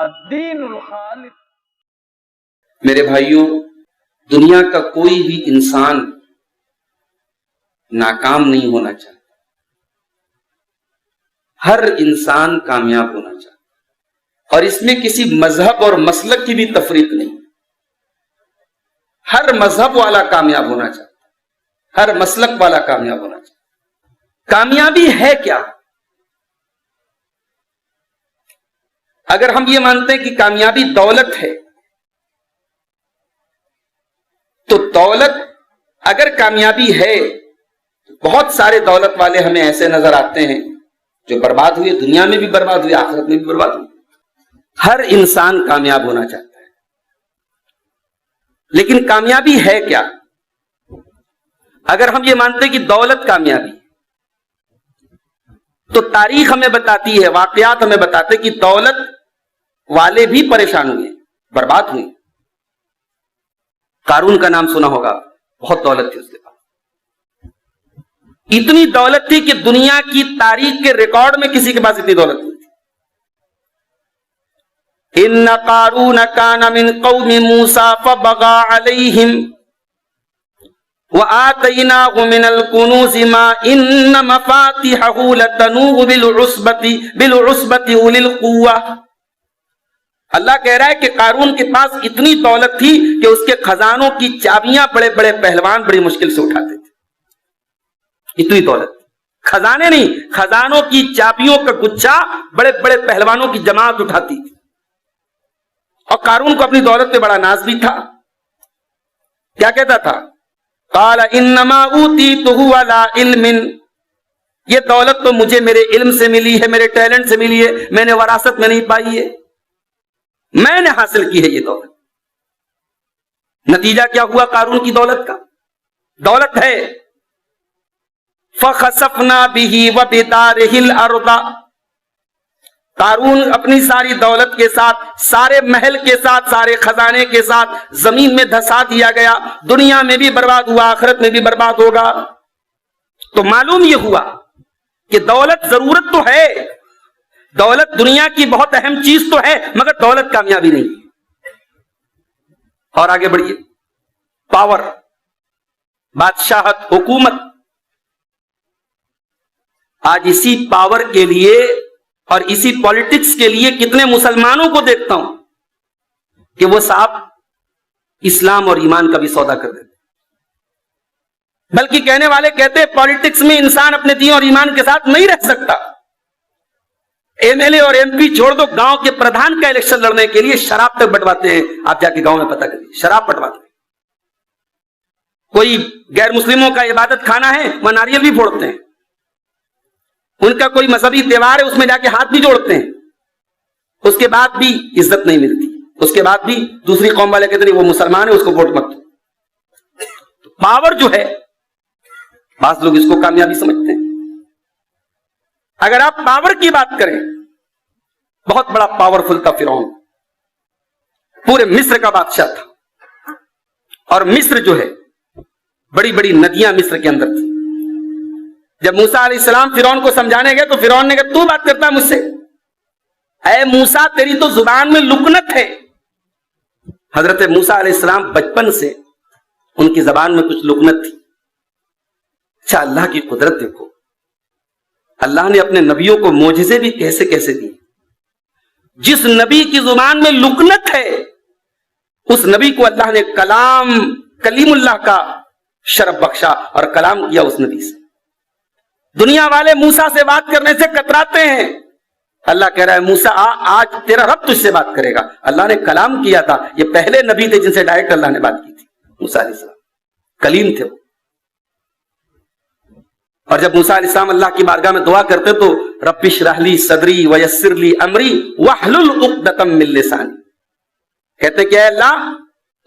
الدین الخالص۔ میرے بھائیوں، دنیا کا کوئی بھی انسان ناکام نہیں ہونا چاہتا، ہر انسان کامیاب ہونا چاہتا، اور اس میں کسی مذہب اور مسلک کی بھی تفریق نہیں۔ ہر مذہب والا کامیاب ہونا چاہتا، ہر مسلک والا کامیاب ہونا چاہتا۔ کامیابی ہے کیا؟ اگر ہم یہ مانتے ہیں کہ کامیابی دولت ہے، تو دولت اگر کامیابی ہے، بہت سارے دولت والے ہمیں ایسے نظر آتے ہیں جو برباد ہوئے، دنیا میں بھی برباد ہوئے، آخرت میں بھی برباد ہوئے۔ ہر انسان کامیاب ہونا چاہتا ہے، لیکن کامیابی ہے کیا؟ اگر ہم یہ مانتے ہیں کہ دولت کامیابی، تو تاریخ ہمیں بتاتی ہے، واقعات ہمیں بتاتے ہیں کہ دولت والے بھی پریشان ہوئے، برباد ہوئے۔ قارون کا نام سنا ہوگا، بہت دولت تھی اس کے پاس، اتنی دولت تھی کہ دنیا کی تاریخ کے ریکارڈ میں کسی کے پاس اتنی دولت نہیں تھی۔ ان قارون کان من قوم موسیٰ فبغى علیہم وآتیناہ من الکنوز ما ان مفاتحہ لتنوء بالعصبۃ اولي القوہ۔ اللہ کہہ رہا ہے کہ قارون کے پاس اتنی دولت تھی کہ اس کے خزانوں کی چابیاں بڑے بڑے پہلوان بڑی مشکل سے اٹھاتے تھے، اتنی دولت۔ خزانے نہیں، خزانوں کی چابیوں کا گچھا بڑے بڑے پہلوانوں کی جماعت اٹھاتی تھی۔ اور قارون کو اپنی دولت پہ بڑا ناز بھی تھا، کیا کہتا تھا؟ قال انما اوتیتہ علی علم، یہ دولت تو مجھے میرے علم سے ملی ہے، میرے ٹیلنٹ سے ملی ہے، میں نے وراثت میں نہیں پائی ہے، میں نے حاصل کی ہے یہ دولت۔ نتیجہ کیا ہوا قارون کی دولت کا؟ دولت ہے فخسفنا به وبدارہ الارض، قارون اپنی ساری دولت کے ساتھ، سارے محل کے ساتھ، سارے خزانے کے ساتھ زمین میں دھسا دیا گیا، دنیا میں بھی برباد ہوا، آخرت میں بھی برباد ہوگا۔ تو معلوم یہ ہوا کہ دولت ضرورت تو ہے، دولت دنیا کی بہت اہم چیز تو ہے، مگر دولت کامیابی نہیں۔ اور آگے بڑھیے، پاور، بادشاہت، حکومت۔ آج اسی پاور کے لیے اور اسی پالیٹکس کے لیے کتنے مسلمانوں کو دیکھتا ہوں کہ وہ صاحب اسلام اور ایمان کا بھی سودا کر دیتے، بلکہ کہنے والے کہتے ہیں پالیٹکس میں انسان اپنے دین اور ایمان کے ساتھ نہیں رہ سکتا۔ ایم ایل اے اور ایم پی چھوڑ دو، گاؤں کے پردھان کا الیکشن لڑنے کے لیے شراب تک بٹواتے ہیں، آپ جا کے گاؤں میں پتہ کریے، شراب بٹواتے ہیں۔ کوئی غیر مسلموں کا عبادت خانہ ہے، وہ ناریل بھی پھوڑتے ہیں، ان کا کوئی مذہبی تہوار ہے، اس میں جا کے ہاتھ بھی جوڑتے ہیں، اس کے بعد بھی عزت نہیں ملتی، اس کے بعد بھی دوسری قوم والے کہتے ہیں وہ مسلمان ہے، اس کو ووٹ مت دو۔ پاور جو ہے، بعض لوگ اس کو کامیابی سمجھتے ہیں۔ اگر آپ پاور کی بات کریں، بہت بڑا پاورفل تھا فرعون، پورے مصر کا بادشاہ تھا، اور مصر جو ہے بڑی بڑی ندیاں مصر کے اندر تھی۔ جب موسیٰ علیہ السلام فرعون کو سمجھانے گئے تو فرعون نے کہا تو بات کرتا ہے مجھ سے؟ اے موسیٰ تیری تو زبان میں لکنت ہے۔ حضرت موسیٰ علیہ السلام بچپن سے ان کی زبان میں کچھ لکنت تھی۔ اچھا، اللہ کی قدرت دیکھو، اللہ نے اپنے نبیوں کو معجزے بھی کیسے کیسے دی۔ جس نبی کی زبان میں لکنت ہے، اس نبی کو اللہ نے کلیم اللہ کا شرف بخشا اور کلام کیا اس نبی سے۔ دنیا والے موسیٰ سے بات کرنے سے کتراتے ہیں، اللہ کہہ رہا ہے موسیٰ آج تیرا رب تجھ سے بات کرے گا۔ اللہ نے کلام کیا تھا، یہ پہلے نبی تھے جن سے ڈائریکٹ اللہ نے بات کی تھی، موسیٰ علیہ السلام کلیم تھے وہ۔ اور جب موسیٰ علیہ السلام اللہ کی بارگاہ میں دعا کرتے تو رب اشرح لی صدری ویسر لی امری واحلل عقدۃ من لسانی، کہتے کہ اے اللہ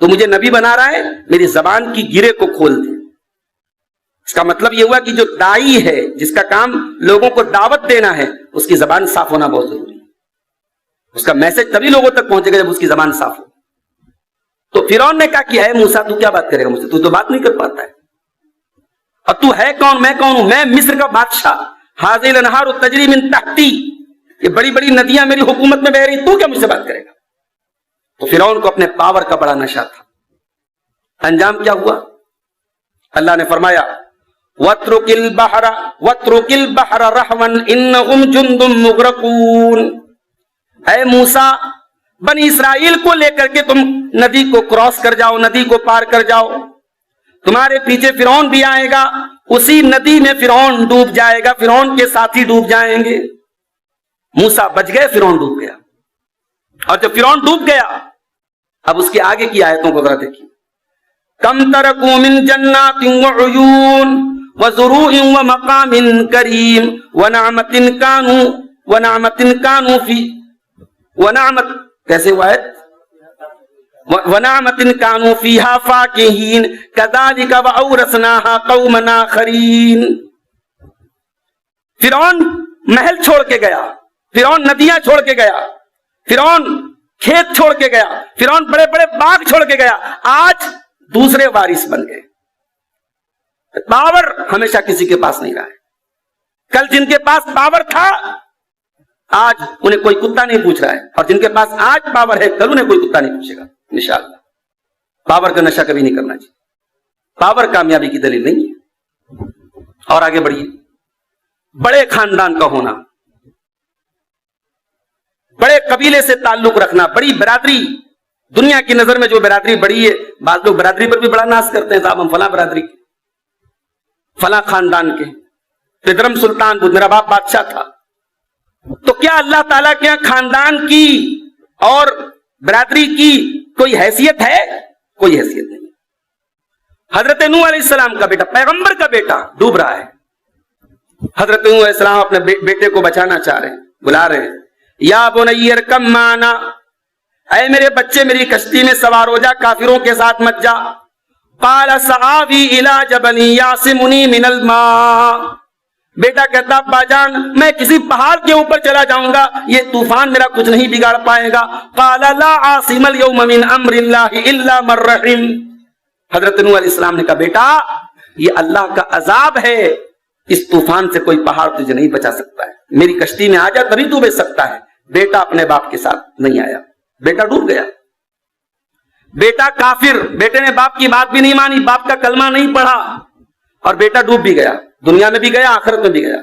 تو مجھے نبی بنا رہا ہے، میری زبان کی گرے کو کھول دے۔ اس کا مطلب یہ ہوا کہ جو داعی ہے، جس کا کام لوگوں کو دعوت دینا ہے، اس کی زبان صاف ہونا بہت ضروری ہے۔ اس کا میسج تبھی لوگوں تک پہنچے گا جب اس کی زبان صاف ہو۔ تو فرعون نے کہا کہ اے موسیٰ تو کیا بات کرے گا مجھ سے، تو بات نہیں کر پاتا ہے، اور تو ہے کون؟ میں کون ہوں؟ میں مصر کا بادشاہ، ھذہ الانہار تجری من تحتی، یہ بڑی بڑی ندیاں میری حکومت میں بہ رہی، تو کیا مجھ سے بات کرے گا؟ تو فرعون کو اپنے پاور کا بڑا نشہ تھا. انجام کیا ہوا؟ اللہ نے فرمایا وَاتْرُكِ الْبَحْرَ رَحْوًا إِنَّهُمْ جُنْدٌ مُغْرَقُونَ. اے موسیٰ، بنی اسرائیل کو لے کر کے تم ندی کو کراس کر جاؤ، ندی کو پار کر جاؤ. تمہارے پیچھے فرعون بھی آئے گا، اسی ندی میں فرعون ڈوب جائے گا، فرعون کے ساتھی ڈوب جائیں گے. موسیٰ بچ گئے، فرعون ڈوب گیا. اور جب فرعون ڈوب گیا، اب اس کے آگے کی آیتوں کو ذرا دیکھیے. کم ترکوا من جنات وعیون وزروع ومقام کریم ونعمت کانوا فی ونعمت کیسے ہوا ہے ونعمت کانوا فیہا فاکہین کذالک وأورثناہا قوما آخرین. فرعون محل چھوڑ کے گیا، فرعون ندیاں چھوڑ کے گیا، فرعون کھیت چھوڑ کے گیا، فرعون بڑے بڑے باغ چھوڑ کے گیا. آج دوسرے وارث بن گئے. پاور ہمیشہ کسی کے پاس نہیں رہا ہے. کل جن کے پاس پاور تھا آج انہیں کوئی کتا نہیں پوچھ رہا ہے، اور جن کے پاس آج پاور ہے کل انہیں کوئی کتا نہیں پوچھے گا انشاءاللہ. پاور کا نشہ کبھی نہیں کرنا چاہیے، پاور کامیابی کی دلیل نہیں ہے. اور آگے بڑھیے. بڑے خاندان کا ہونا، بڑے قبیلے سے تعلق رکھنا، بڑی برادری. دنیا کی نظر میں جو برادری بڑی ہے، بعض لوگ برادری پر بھی بڑا ناز کرتے ہیں، صاحب ہم فلاں برادری کے، فلاں خاندان کے، پدرم سلطان بود، میرا باپ بادشاہ تھا. تو کیا اللہ تعالیٰ کے یہاں خاندان کی اور برادری کی کوئی حیثیت ہے؟ کوئی حیثیت نہیں. حضرت نوح علیہ السلام کا بیٹا، پیغمبر کا بیٹا ڈوب رہا ہے. حضرت نوح علیہ السلام اپنے بیٹے کو بچانا چاہ رہے ہیں، بلا رہے ہیں. یا بنی ارکب معنا، اے میرے بچے میری کشتی میں سوار ہو جا، کافروں کے ساتھ مت جا. قال سآوی الی جبل یعصمنی من الماء. بیٹا کہتا ابا جان میں کسی پہاڑ کے اوپر چلا جاؤں گا، یہ طوفان میرا کچھ نہیں بگاڑ پائے گا. قال لا عاصم اليوم من امر اللہ الا من رحم. حضرت نوح علیہ السلام نے کہا بیٹا یہ اللہ کا عذاب ہے، اس طوفان سے کوئی پہاڑ تجھے نہیں بچا سکتا ہے، میری کشتی میں آ جا تبھی تو بچ سکتا ہے. بیٹا اپنے باپ کے ساتھ نہیں آیا، بیٹا ڈوب گیا. بیٹا کافر، بیٹے نے باپ کی بات بھی نہیں مانی، باپ کا کلمہ نہیں پڑھا، اور بیٹا ڈوب بھی گیا، دنیا میں بھی گیا آخرت میں بھی گیا.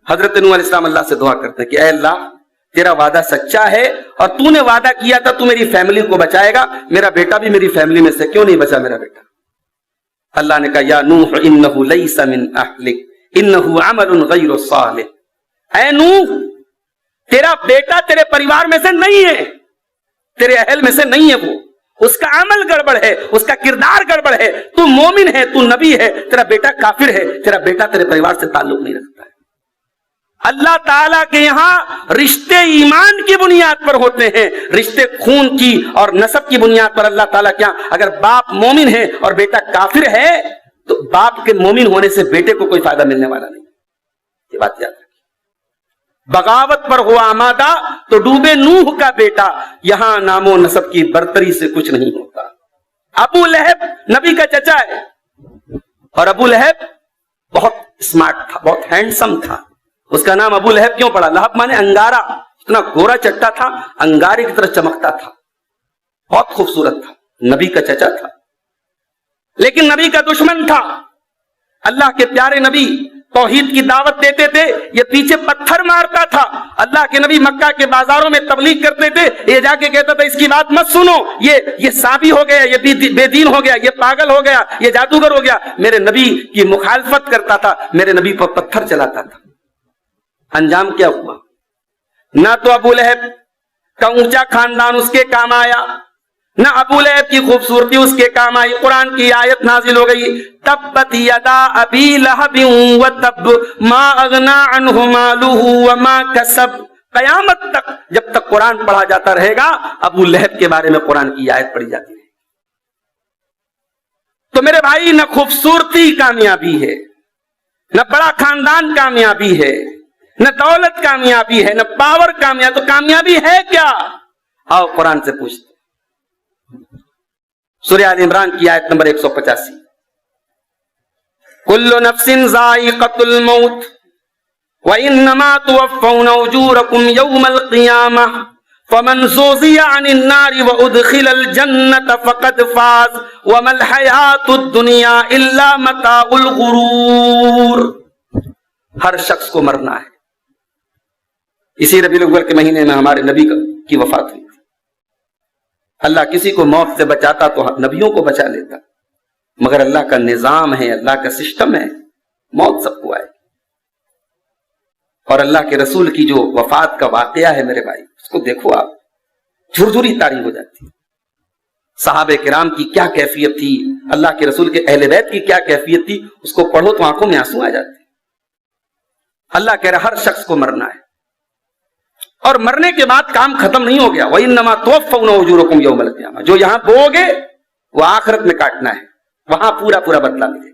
حضرت نوح علیہ السلام اللہ سے دعا کرتے ہیں کہ اے اللہ تیرا وعدہ سچا ہے اور تو نے وعدہ کیا تھا تو میری فیملی کو بچائے گا، میرا بیٹا بھی میری فیملی میں سے کیوں نہیں بچا میرا بیٹا؟ اللہ نے کہا یا نوح انہ لیس من اہلک انہ عمل غیر صالح. اے نوح تیرا بیٹا تیرے پریوار میں سے نہیں ہے، تیرے اہل میں سے نہیں ہے، وہ اس کا عمل گڑبڑ ہے، اس کا کردار گڑبڑ ہے. تو مومن ہے، تو نبی ہے، تیرا بیٹا کافر ہے، تیرا بیٹا تیرے پریوار سے تعلق نہیں رکھتا ہے. اللہ تعالیٰ کے یہاں رشتے ایمان کی بنیاد پر ہوتے ہیں، رشتے خون کی اور نسب کی بنیاد پر. اللہ تعالیٰ کے یہاں اگر باپ مومن ہے اور بیٹا کافر ہے تو باپ کے مومن ہونے سے بیٹے کو کوئی فائدہ ملنے والا نہیں. یہ بات یاد رکھیں. بغاوت پر ہوا آمادہ تو ڈوبے نوح کا بیٹا، یہاں نام و نسب کی برتری سے کچھ نہیں ہوتا. ابو لہب نبی کا چچا ہے، اور ابو لہب بہت اسمارٹ تھا، بہت ہینڈسم تھا. اس کا نام ابو لہب کیوں پڑا؟ لہب مانے انگارا، اتنا گورا چٹا تھا، انگارے کی طرح چمکتا تھا، بہت خوبصورت تھا، نبی کا چچا تھا لیکن نبی کا دشمن تھا. اللہ کے پیارے نبی توحید کی دعوت دیتے تھے، یہ پیچھے پتھر مارتا تھا. اللہ کے نبی مکہ کے بازاروں میں تبلیغ کرتے تھے، یہ جا کے کہتا تھا اس کی بات مت سنو، یہ سابی ہو گیا، یہ بے دین ہو گیا، یہ پاگل ہو گیا، یہ جادوگر ہو گیا. میرے نبی کی مخالفت کرتا تھا، میرے نبی پر پتھر چلاتا تھا. انجام کیا ہوا؟ نہ تو ابو لہب کا اونچا خاندان اس کے کام آیا، نہ ابو لہب کی خوبصورتی اس کے کام آئی. قرآن کی آیت نازل ہو گئی تبت یدا ابی لہب وتب ما اغنی عنہ مالہ وما کسب. قیامت تک جب تک قرآن پڑھا جاتا رہے گا ابو لہب کے بارے میں قرآن کی آیت پڑھی جاتی ہے. تو میرے بھائی نہ خوبصورتی کامیابی ہے، نہ بڑا خاندان کامیابی ہے، نہ دولت کامیابی ہے، نہ پاور کامیابی. تو کامیابی ہے کیا؟ آؤ قرآن سے پوچھتے. سورہ آل عمران کی آیت نمبر 185. کل نفس ذائقۃ الموت وَإِنَّمَا تُوَفَّوْنَ أُجُورَكُمْ يَوْمَ الْقِيَامَةِ فَمَنْ زُحْزِحَ عَنِ النَّارِ وَأُدْخِلَ الْجَنَّةَ فَقَدْ فَازَ وَمَا الْحَيَاةُ الدُّنْيَا إِلَّا مَتَاعُ الْغُرُورِ. ہر شخص کو مرنا ہے. اسی ربیع الاول کے مہینے میں ہمارے نبی کی وفات ہوئی. اللہ کسی کو موت سے بچاتا تو نبیوں کو بچا لیتا، مگر اللہ کا نظام ہے، اللہ کا سسٹم ہے، موت سب کو آئے. اور اللہ کے رسول کی جو وفات کا واقعہ ہے میرے بھائی، اس کو دیکھو آپ، جھرجھری طاری ہو جاتی ہے. صحابہ کرام کی کیا کیفیت تھی، اللہ کے رسول کے اہل بیت کی کیا کیفیت تھی، اس کو پڑھو تو آنکھوں میں آنسو آ جاتے. اللہ کہہ رہا ہر شخص کو مرنا ہے، اور مرنے کے بعد کام ختم نہیں ہو گیا. وَإِنَّمَا تُوَفَّوْنَ أُجُورَكُمْ يَوْمَ الْقِيَامَةِ. جو یہاں بو گے وہ آخرت میں کاٹنا ہے، وہاں پورا پورا بدلہ ملے گا.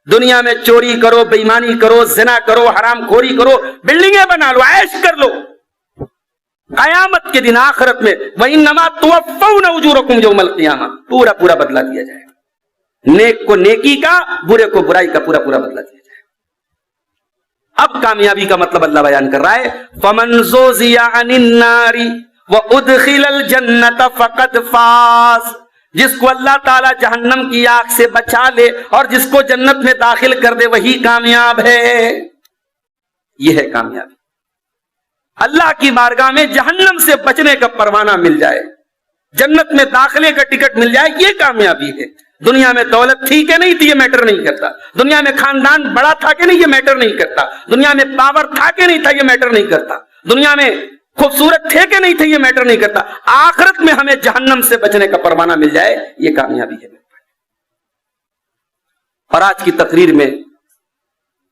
دنیا میں چوری کرو، بے ایمانی کرو، زنا کرو، حرام خوری کرو، بلڈنگیں بنا لو، عیش کر لو، قیامت کے دن آخرت میں وَإِنَّمَا تُوَفَّوْنَ أُجُورَكُمْ يَوْمَ الْقِيَامَةِ پورا پورا بدلہ دیا جائے گا. نیک کو نیکی کا، برے کو برائی کا پورا پورا بدلہ دیا جائے گا. اب کامیابی کا مطلب اللہ بیان کر رہا ہے، فَمَنْ زُحْزِحَ عَنِ النَّارِ وَأُدْخِلَ الْجَنَّةَ فَقَدْ فَازَ. جس کو اللہ تعالیٰ جہنم کی آگ سے بچا لے اور جس کو جنت میں داخل کر دے وہی کامیاب ہے. یہ ہے کامیابی. اللہ کی بارگاہ میں جہنم سے بچنے کا پروانہ مل جائے، جنت میں داخلے کا ٹکٹ مل جائے، یہ کامیابی ہے. دنیا میں دولت تھی کہ نہیں تھی یہ میٹر نہیں کرتا، دنیا میں خاندان بڑا تھا کہ نہیں یہ میٹر نہیں کرتا، دنیا میں پاور تھا کہ نہیں تھا یہ میٹر نہیں کرتا، دنیا میں خوبصورت تھے کہ نہیں تھے یہ میٹر نہیں کرتا. آخرت میں ہمیں جہنم سے بچنے کا پروانہ مل جائے، یہ کامیابی ہے. اور آج کی تقریر میں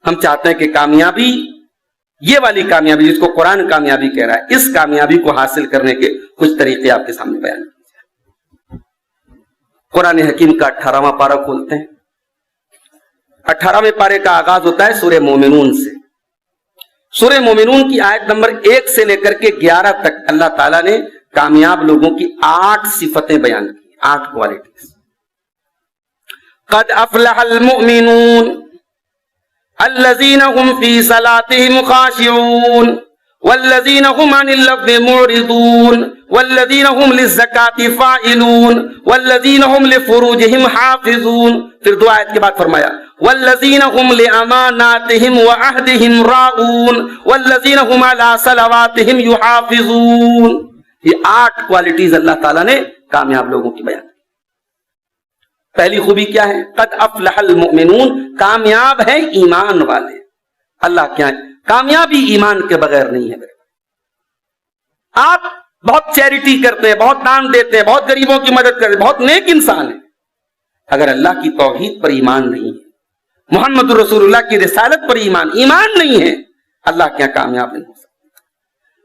ہم چاہتے ہیں کہ کامیابی، یہ والی کامیابی جس کو قرآن کامیابی کہہ رہا ہے، اس کامیابی کو حاصل کرنے کے کچھ طریقے آپ کے سامنے بیان. قرآن حکیم کا 18واں پارہ کھولتے ہیں. 18ویں پارے کا آغاز ہوتا ہے سورہ مومنون سے. سورہ مومنون کی آیت نمبر 1 سے لے کر کے 11 تک اللہ تعالیٰ نے کامیاب لوگوں کی 8 صفتیں بیان کی، 8 کوالٹیز. قد افلح المؤمنون الذین هم فی صلاتهم خاشعون والذین هم عن اللغو معرضون والذین هم للزکاة فاعلون والذین هم لفروجهم حافظون. پھر 2 آیت کے بعد فرمایا والذین هم لأماناتهم وعهدهم راعون والذین هم على صلواتهم يحافظون. یہ 8 کوالٹیز اللہ تعالیٰ نے کامیاب لوگوں کی بیان. پہلی خوبی کیا ہے؟ قد افلح المؤمنون، کامیاب ہیں ایمان والے. اللہ کیا ہے؟ کامیابی ایمان کے بغیر نہیں ہے. آپ بہت چیریٹی کرتے ہیں، بہت دان دیتے ہیں، بہت غریبوں کی مدد کرتے ہیں، بہت نیک انسان ہیں، اگر اللہ کی توحید پر ایمان نہیں ہے، محمد رسول اللہ کی رسالت پر ایمان نہیں ہے، اللہ کیا کامیاب نہیں ہو سکتا.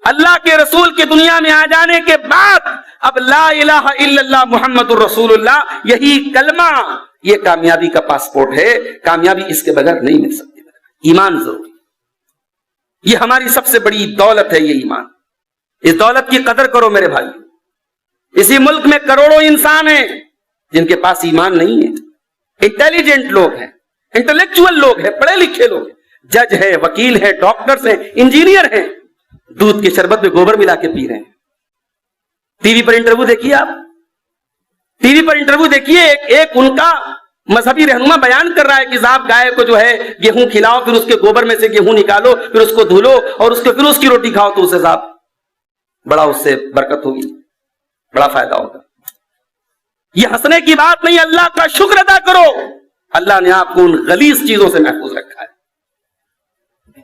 اللہ کے رسول کے دنیا میں آ جانے کے بعد اب لا الہ الا اللہ محمد الرسول اللہ، یہی کلمہ یہ کامیابی کا پاسپورٹ ہے. کامیابی اس کے بغیر نہیں مل سکتی. ایمان ضروری، یہ ہماری سب سے بڑی دولت ہے. یہ ایمان، اس دولت کی قدر کرو میرے بھائی. اسی ملک میں کروڑوں انسان ہیں جن کے پاس ایمان نہیں ہے. انٹیلیجنٹ لوگ ہیں، انٹلیکچوئل لوگ ہیں، پڑھے لکھے لوگ ہیں، جج ہے، وکیل ہے، ڈاکٹرز ہیں، انجینئر ہیں، دودھ کے شربت میں گوبر ملا کے پی رہے ہیں. ٹی وی پر انٹرویو دیکھیے، آپ ٹی وی پر انٹرویو دیکھیے، ایک ان کا مذہبی رہنما بیان کر رہا ہے کہ صاحب گائے کو جو ہے گیہوں کھلاؤ، پھر اس کے گوبر میں سے گیہوں نکالو، پھر اس کو دھلو اور پھر اس کی روٹی کھاؤ، تو اسے صاحب بڑا اس سے برکت ہوگی، بڑا فائدہ ہوگا. یہ ہنسنے کی بات نہیں، اللہ کا شکر ادا کرو. اللہ نے آپ کو ان غلیظ چیزوں سے محفوظ رکھا ہے.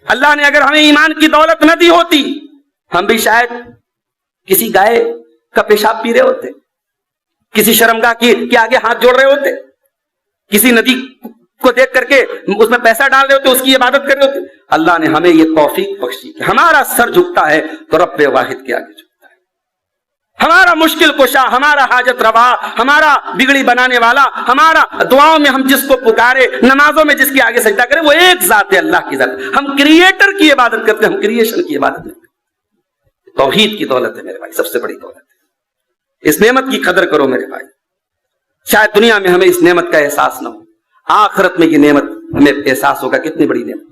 اللہ نے اگر ہمیں ایمان کی دولت نہ دی ہوتی، ہم بھی شاید کسی گائے کا پیشاب پی رہے ہوتے، کسی شرمگاہ کے آگے ہاتھ جوڑ رہے ہوتے، کسی ندی کو دیکھ کر کے اس میں پیسہ ڈال رہے ہوتے، اس کی عبادت کر رہے ہوتے. اللہ نے ہمیں یہ توفیق بخشی کہ ہمارا سر جھکتا ہے تو رب واحد کے آگے جھکتا ہے. ہمارا مشکل کشا، ہمارا حاجت روا، ہمارا بگڑی بنانے والا، ہمارا دعاؤں میں ہم جس کو پکارے، نمازوں میں جس کے آگے سجدہ کرے، وہ ایک ذات ہے، اللہ کی ذات. ہم کریٹر کی عبادت کرتے ہیں، ہم کریشن کی عبادت نہیں کرتے. توحید کی دولت ہے میرے بھائی، سب سے بڑی دولت ہے. اس نعمت کی قدر کرو میرے بھائی. شاید دنیا میں ہمیں اس نعمت کا احساس نہ ہو، آخرت میں یہ نعمت ہمیں احساس ہوگا کتنی بڑی نعمت.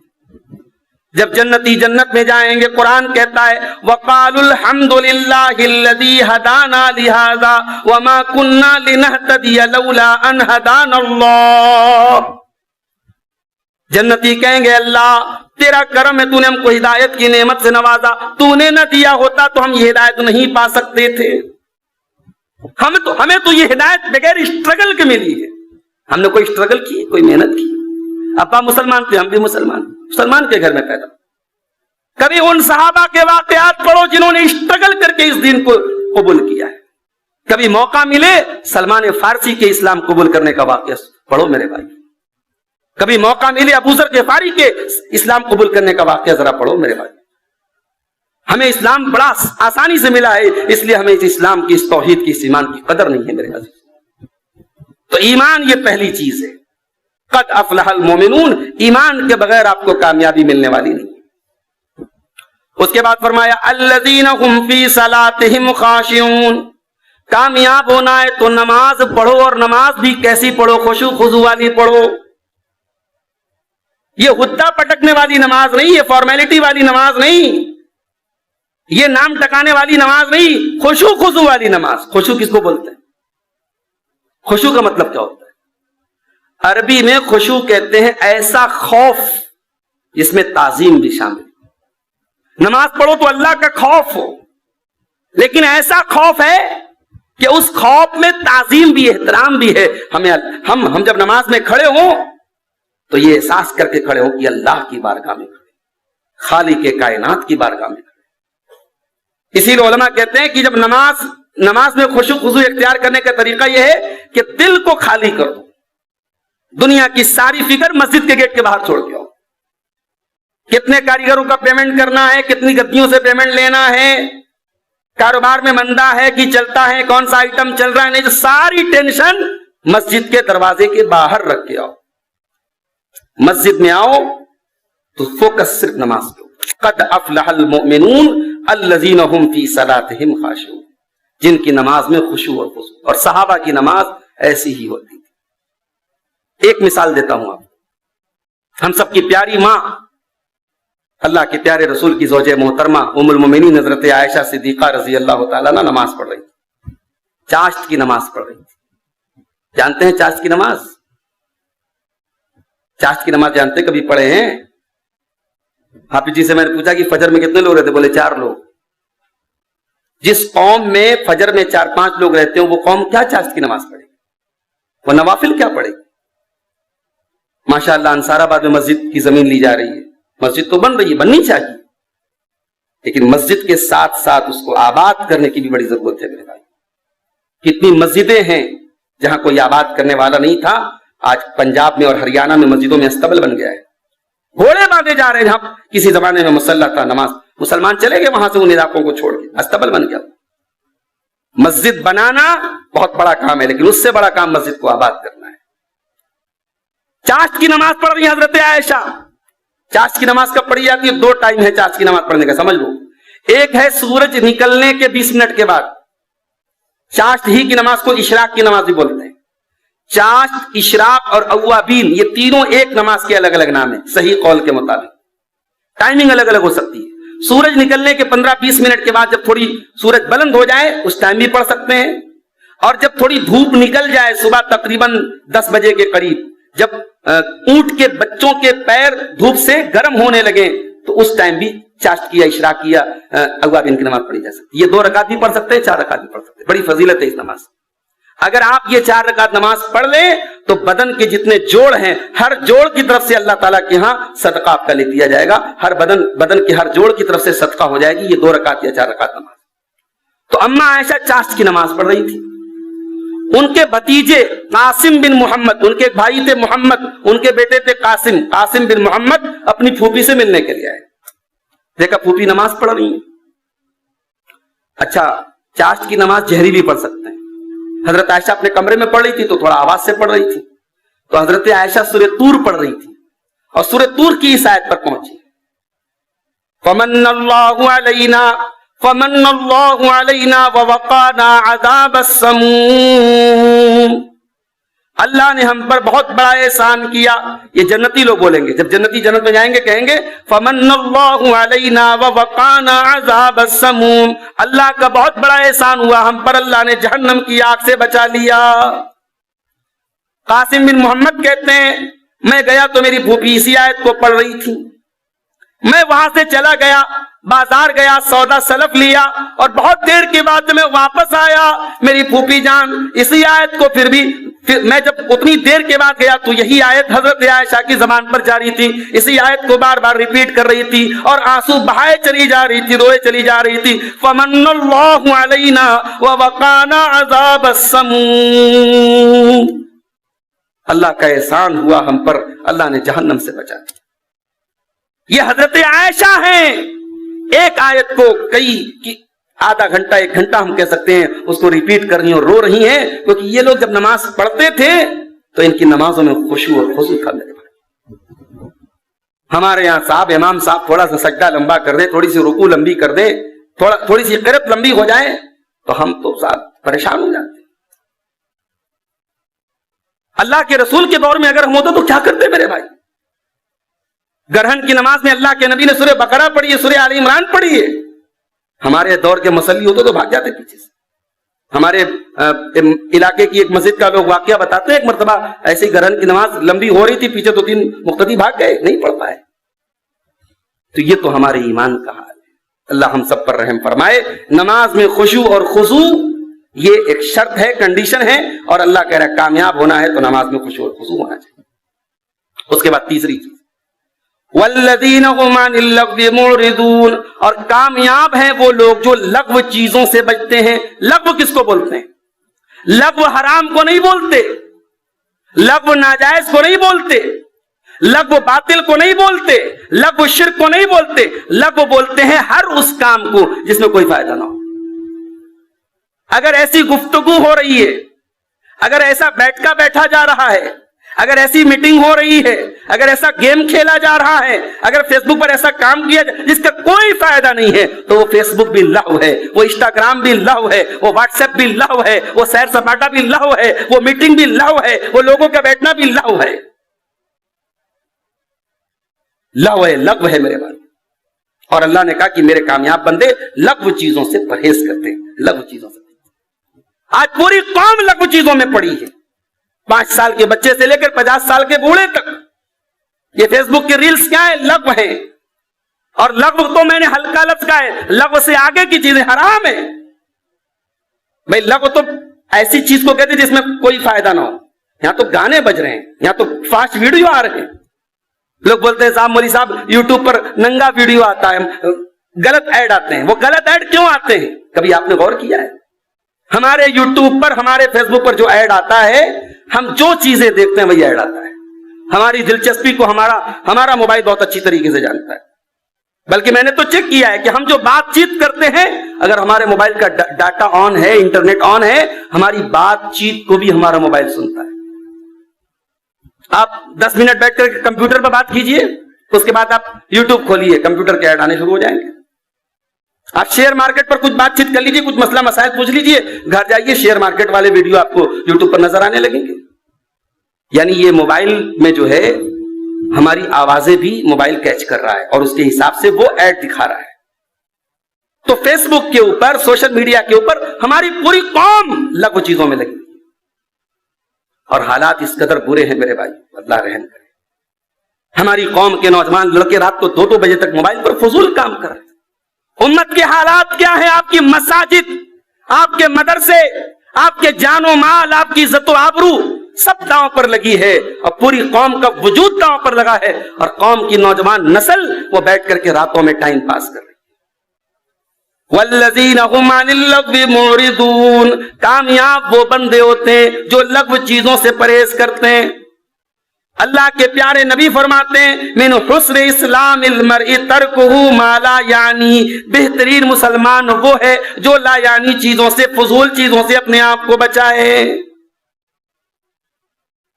جب جنتی جنت میں جائیں گے قرآن کہتا ہے وَقَالُوا الْحَمْدُ لِلَّهِ الَّذِي هَدَانَا لِهَذَا وَمَا كُنَّا لِنَهْتَدِيَ لَوْلَا أَنْ هَدَانَا اللَّهُ. جنتی کہیں گے اللہ تیرا کرم ہے، تو نے ہم کو ہدایت کی نعمت سے نوازا، تو نے نہ دیا ہوتا تو ہم یہ ہدایت نہیں پا سکتے تھے. ہمیں تو یہ ہدایت بغیر اسٹرگل کے ملی ہے. ہم نے کوئی اسٹرگل کی، کوئی محنت کی. ابا مسلمان تھے، ہم بھی مسلمان کے گھر میں پیدا. کبھی ان صحابہ کے واقعات پڑھو جنہوں نے اسٹرگل کر کے اس دین کو قبول کیا ہے. کبھی موقع ملے سلمان فارسی کے اسلام قبول کرنے کا واقعہ پڑھو میرے بھائی. کبھی موقع ملے ابو ذر غفاری کے اسلام قبول کرنے کا واقعہ ذرا پڑھو میرے بھائی. ہمیں اسلام بڑا آسانی سے ملا ہے، اس لیے ہمیں اس اسلام کی، اس توحید کی، اس ایمان کی قدر نہیں ہے میرے عزیز. تو ایمان یہ پہلی چیز ہے. قد افلح المومنون، ایمان کے بغیر آپ کو کامیابی ملنے والی نہیں. اس کے بعد فرمایا الذین هم فی صلاتهم خاشعون. کامیاب ہونا ہے تو نماز پڑھو، اور نماز بھی کیسی پڑھو؟ خشوع خضوع والی پڑھو. یہ ہدہ پٹکنے والی نماز نہیں، یہ فارمیلٹی والی نماز نہیں، یہ نام ٹکانے والی نماز نہیں، خشوع خضوع والی نماز. خشوع کس کو بولتے ہیں؟ خشوع کا مطلب کیا ہوتا ہے؟ عربی میں خشوع کہتے ہیں ایسا خوف جس میں تعظیم بھی شامل. نماز پڑھو تو اللہ کا خوف ہو، لیکن ایسا خوف ہے کہ اس خوف میں تعظیم بھی، احترام بھی ہے. ہم جب نماز میں کھڑے ہوں تو یہ احساس کر کے کھڑے ہوں کہ اللہ کی بارگاہ میں کھڑے، خالق کے کائنات کی بارگاہ میں کھڑے. اسی لیے علماء کہتے ہیں کہ جب نماز میں خشوع خضوع اختیار کرنے کا طریقہ یہ ہے کہ دل کو خالی کر دو، دنیا کی ساری فکر مسجد کے گیٹ کے باہر چھوڑ کے آؤ. کتنے کاریگروں کا پیمنٹ کرنا ہے، کتنی گدیوں سے پیمنٹ لینا ہے، کاروبار میں مندہ ہے کہ چلتا ہے، کون سا آئٹم چل رہا ہے، نہیں، ساری ٹینشن مسجد کے دروازے کے باہر رکھ کے آؤ. مسجد میں آؤ تو فوکس صرف نماز پہ. قد افلح المؤمنون الذین هم فی صلاتهم خاشعون، جن کی نماز میں خشوع اور خضوع. اور صحابہ کی نماز ایسی ہی ہوتی تھی. ایک مثال دیتا ہوں آپ. ہم سب کی پیاری ماں، اللہ کے پیارے رسول کی زوجہ محترمہ ام المومنین حضرت عائشہ صدیقہ رضی اللہ تعالیٰ عنہ نماز پڑھ رہی تھی. چاشت کی نماز پڑھ رہی تھی. جانتے ہیں چاشت کی نماز؟ چاشت کی نماز جانتے کبھی پڑھے ہیں؟ حافظ جی سے میں نے پوچھا کہ فجر میں کتنے لوگ رہتے؟ بولے 4 لوگ. جس قوم میں فجر میں 4-5 لوگ رہتے ہیں وہ قوم کیا چاشت کی نماز پڑھے گی؟ وہ نوافل کیا پڑھے گی؟ ماشاء اللہ انصار آباد میں مسجد کی زمین لی جا رہی ہے. مسجد تو بن رہی ہے، بننی چاہیے، لیکن مسجد کے ساتھ ساتھ اس کو آباد کرنے کی بھی بڑی ضرورت ہے میرے بھائی. کتنی مسجدیں ہیں جہاں کوئی آباد کرنے والا نہیں تھا. آج پنجاب میں اور ہریانہ میں مسجدوں میں استبل بن گیا ہے. گھوڑے باندھے جا رہے ہیں. جہاں کسی زمانے میں مسلح تھا، نماز مسلمان چلے گئے وہاں سے ان علاقوں کو چھوڑ کے، استبل بن گیا. مسجد بنانا بہت بڑا کام ہے، لیکن اس سے بڑا کام مسجد کو آباد کرنا ہے. چاشت کی نماز پڑھ رہی ہیں حضرت عائشہ. چاشت کی نماز کب پڑھی جاتی ہے؟ 2 ٹائم ہے چاشت کی نماز پڑھنے کا، سمجھ لو. ایک ہے سورج نکلنے کے 20 منٹ کے بعد. چاشت ہی کی نماز کو اشراق کی نماز بھی بولتے ہیں. چاشت، اشراق اور اوابین، یہ تینوں ایک نماز کے الگ الگ نام ہیں صحیح قول کے مطابق. ٹائمنگ الگ الگ ہو سکتی ہے. سورج نکلنے کے 15-20 منٹ کے بعد جب تھوڑی سورج بلند ہو جائے اس ٹائم بھی پڑھ سکتے ہیں. اور جب تھوڑی دھوپ نکل جائے صبح تقریباً 10 بجے کے قریب، جب اونٹ کے بچوں کے پیر دھوپ سے گرم ہونے لگے تو اس ٹائم بھی چاشت کیا، اشراق کیا، اوابین کی نماز پڑھی جا سکتی. یہ 2 رکعت بھی پڑھ سکتے ہیں، 4 رکعت بھی پڑھ سکتے ہیں. بڑی فضیلت ہے اس نماز. اگر آپ یہ 4 رکعت نماز پڑھ لیں تو بدن کے جتنے جوڑ ہیں ہر جوڑ کی طرف سے اللہ تعالیٰ کے ہاں صدقہ آپ کا لے دیا جائے گا. ہر بدن کے ہر جوڑ کی طرف سے صدقہ ہو جائے گی یہ 2 رکعت یا 4 رکعت نماز. تو اماں عائشہ چاشت کی نماز پڑھ رہی تھی. ان کے بھتیجے قاسم بن محمد، ان کے بھائی تھے محمد، ان کے بیٹے تھے قاسم بن محمد، اپنی پھوپھی سے ملنے کے لیے آئے. دیکھا پھوپھی نماز پڑھ رہی ہیں. اچھا چاشت کی نماز جہری بھی پڑھ سکتے ہیں. حضرت عائشہ اپنے کمرے میں پڑھ رہی تھی تو تھوڑا آواز سے پڑھ رہی تھی. تو حضرت عائشہ سورہ طور پڑھ رہی تھی اور سورہ طور کی اس آیت پر پہنچی. فمن اللہ علینا ووقانا عذاب السموم. اللہ نے ہم پر بہت بڑا احسان کیا. یہ جنتی لوگ بولیں گے, جب جنتی جنت میں جائیں گے کہیں گے فمن اللہ علینا ووقانا عذاب السموم, اللہ کا بہت بڑا احسان ہوا ہم پر, اللہ نے جہنم کی آگ سے بچا لیا. قاسم بن محمد کہتے ہیں میں گیا تو میری پھوپھی اسی آیت کو پڑھ رہی تھی, میں وہاں سے چلا گیا, بازار گیا, سودا سلف لیا, اور بہت دیر کے بعد جب میں واپس آیا میری پھوپھی جان اسی آیت کو پھر میں جب اتنی دیر کے بعد گیا تو یہی آیت حضرت عائشہ کی زبان پر جاری تھی, اسی آیت کو بار بار ریپیٹ کر رہی تھی اور آنسو بہائے چلی جا رہی تھی, روئے چلی جا رہی تھی. فمن اللہ علینا ووقانا عذاب السموم, اللہ کا احسان ہوا ہم پر, اللہ نے جہنم سے بچا دیا. یہ حضرت عائشہ ہیں, ایک آیت کو آدھا گھنٹہ ایک گھنٹہ ہم کہہ سکتے ہیں اس کو ریپیٹ کر رہی ہیں اور رو رہی ہیں, کیونکہ یہ لوگ جب نماز پڑھتے تھے تو ان کی نمازوں میں خشوع اور خضوع تھا. میرے بھائی ہمارے یہاں صاحب امام صاحب تھوڑا سا سجدہ لمبا کر دے, تھوڑی سی رکوع لمبی کر دے, تھوڑی سی قرات لمبی ہو جائے تو ہم تو ساتھ پریشان ہو جاتے. اللہ کے رسول کے دور میں اگر ہم ہوتے تو کیا کرتے میرے بھائی؟ گرہن کی نماز میں اللہ کے نبی نے سورہ بقرہ پڑھی ہے, سورہ آل عمران پڑھی ہے. ہمارے دور کے مصلی ہوتے تو بھاگ جاتے پیچھے سے. ہمارے علاقے کی ایک مسجد کا لوگ واقعہ بتاتے ہیں, ایک مرتبہ ایسی گرہن کی نماز لمبی ہو رہی تھی, پیچھے 2-3 مقتدی بھاگ گئے, نہیں پڑھ پائے. تو یہ تو ہمارے ایمان کا حال ہے. اللہ ہم سب پر رحم فرمائے. نماز میں خشوع اور خضوع یہ ایک شرط ہے, کنڈیشن ہے, اور اللہ کہہ رہا ہے کامیاب ہونا ہے تو نماز میں خشوع اور خضوع ہونا چاہیے. اس کے بعد تیسری چیز والذین هم عن اللغو معرضون, اور کامیاب ہیں وہ لوگ جو لغو چیزوں سے بچتے ہیں. لغو کس کو بولتے ہیں؟ لغو حرام کو نہیں بولتے, لغو ناجائز کو نہیں بولتے, لغو باطل کو نہیں بولتے, لغو شرک کو نہیں بولتے. لغو بولتے ہیں ہر اس کام کو جس میں کوئی فائدہ نہ ہو. اگر ایسی گفتگو ہو رہی ہے, اگر ایسا بیٹھا بیٹھا جا رہا ہے, اگر ایسی میٹنگ ہو رہی ہے, اگر ایسا گیم کھیلا جا رہا ہے, اگر فیس بک پر ایسا کام کیا جس کا کوئی فائدہ نہیں ہے, تو وہ فیس بک بھی لغو ہے, وہ انسٹاگرام بھی لغو ہے, وہ واٹس ایپ بھی لغو ہے, وہ سیر سپاٹا بھی لغو ہے, وہ میٹنگ بھی لغو ہے, وہ لوگوں کا بیٹھنا بھی لغو ہے. لغو ہے, لغو ہے میرے بھائی. اور اللہ نے کہا کہ میرے کامیاب بندے لغو چیزوں سے پرہیز کرتے ہیں. لغو چیزوں سے آج پوری قوم لغو چیزوں میں پڑی ہے, 5 سال کے بچے سے لے کر 50 سال کے بوڑھے تک. یہ فیس بک کے ریلز کیا ہے؟ لغو ہیں. اور لغو تو میں نے ہلکا لفظ کہا ہے, لغو سے آگے کی چیزیں حرام ہے. بھائی لغو تو ایسی چیز کو کہتے ہیں جس میں کوئی فائدہ نہ ہو. یہاں تو گانے بج رہے ہیں, یہاں تو فاسٹ ویڈیو آ رہے ہیں. لوگ بولتے ہیں صاحب مولوی صاحب یوٹیوب پر ننگا ویڈیو آتا ہے, غلط ایڈ آتے ہیں. وہ غلط ایڈ کیوں آتے ہیں؟ کبھی آپ نے غور کیا ہے؟ ہمارے یوٹیوب پر, ہمارے فیس بک پر جو ایڈ آتا ہے, ہم جو چیزیں دیکھتے ہیں وہی ایڈ آتا ہے. ہماری دلچسپی کو ہمارا موبائل بہت اچھی طریقے سے جانتا ہے. بلکہ میں نے تو چیک کیا ہے کہ ہم جو بات چیت کرتے ہیں, اگر ہمارے موبائل کا ڈاٹا آن ہے, انٹرنیٹ آن ہے, ہماری بات چیت کو بھی ہمارا موبائل سنتا ہے. آپ 10 منٹ بیٹھ کر کمپیوٹر پر بات کیجئے, اس کے بعد آپ یوٹیوب کھولیے, کمپیوٹر کے ایڈ آنے شروع ہو جائیں گے. آپ شیئر مارکیٹ پر کچھ بات چیت کر لیجئے, کچھ مسئلہ مسائل پوچھ لیجئے, گھر جائیے شیئر مارکیٹ والے ویڈیو آپ کو یوٹیوب پر نظر آنے لگیں گے. یعنی یہ موبائل میں جو ہے ہماری آوازیں بھی موبائل کیچ کر رہا ہے, اور اس کے حساب سے وہ ایڈ دکھا رہا ہے. تو فیس بک کے اوپر, سوشل میڈیا کے اوپر ہماری پوری قوم لغو چیزوں میں لگی, اور حالات اس قدر برے ہیں میرے بھائی, اللہ رحم کرے. ہماری قوم کے نوجوان لڑکے رات کو 2-2 بجے تک موبائل پر فضول کام کر رہے ہیں. امت کے حالات کیا ہیں؟ آپ کی مساجد, آپ کے مدرسے, آپ کے جان و مال, آپ کی عزت و آبرو سب داؤں پر لگی ہے, اور پوری قوم کا وجود داؤں پر لگا ہے, اور قوم کی نوجوان نسل وہ بیٹھ کر کے راتوں میں ٹائم پاس کر رہی ہے. والذین هم عن اللغو معرضون, کامیاب وہ بندے ہوتے ہیں جو لغو چیزوں سے پرہیز کرتے ہیں. اللہ کے پیارے نبی فرماتے ہیں من حسن اسلام المرء ترکہ ما لا یعنی, بہترین مسلمان وہ ہے جو لا یعنی چیزوں سے, فضول چیزوں سے اپنے آپ کو بچائے.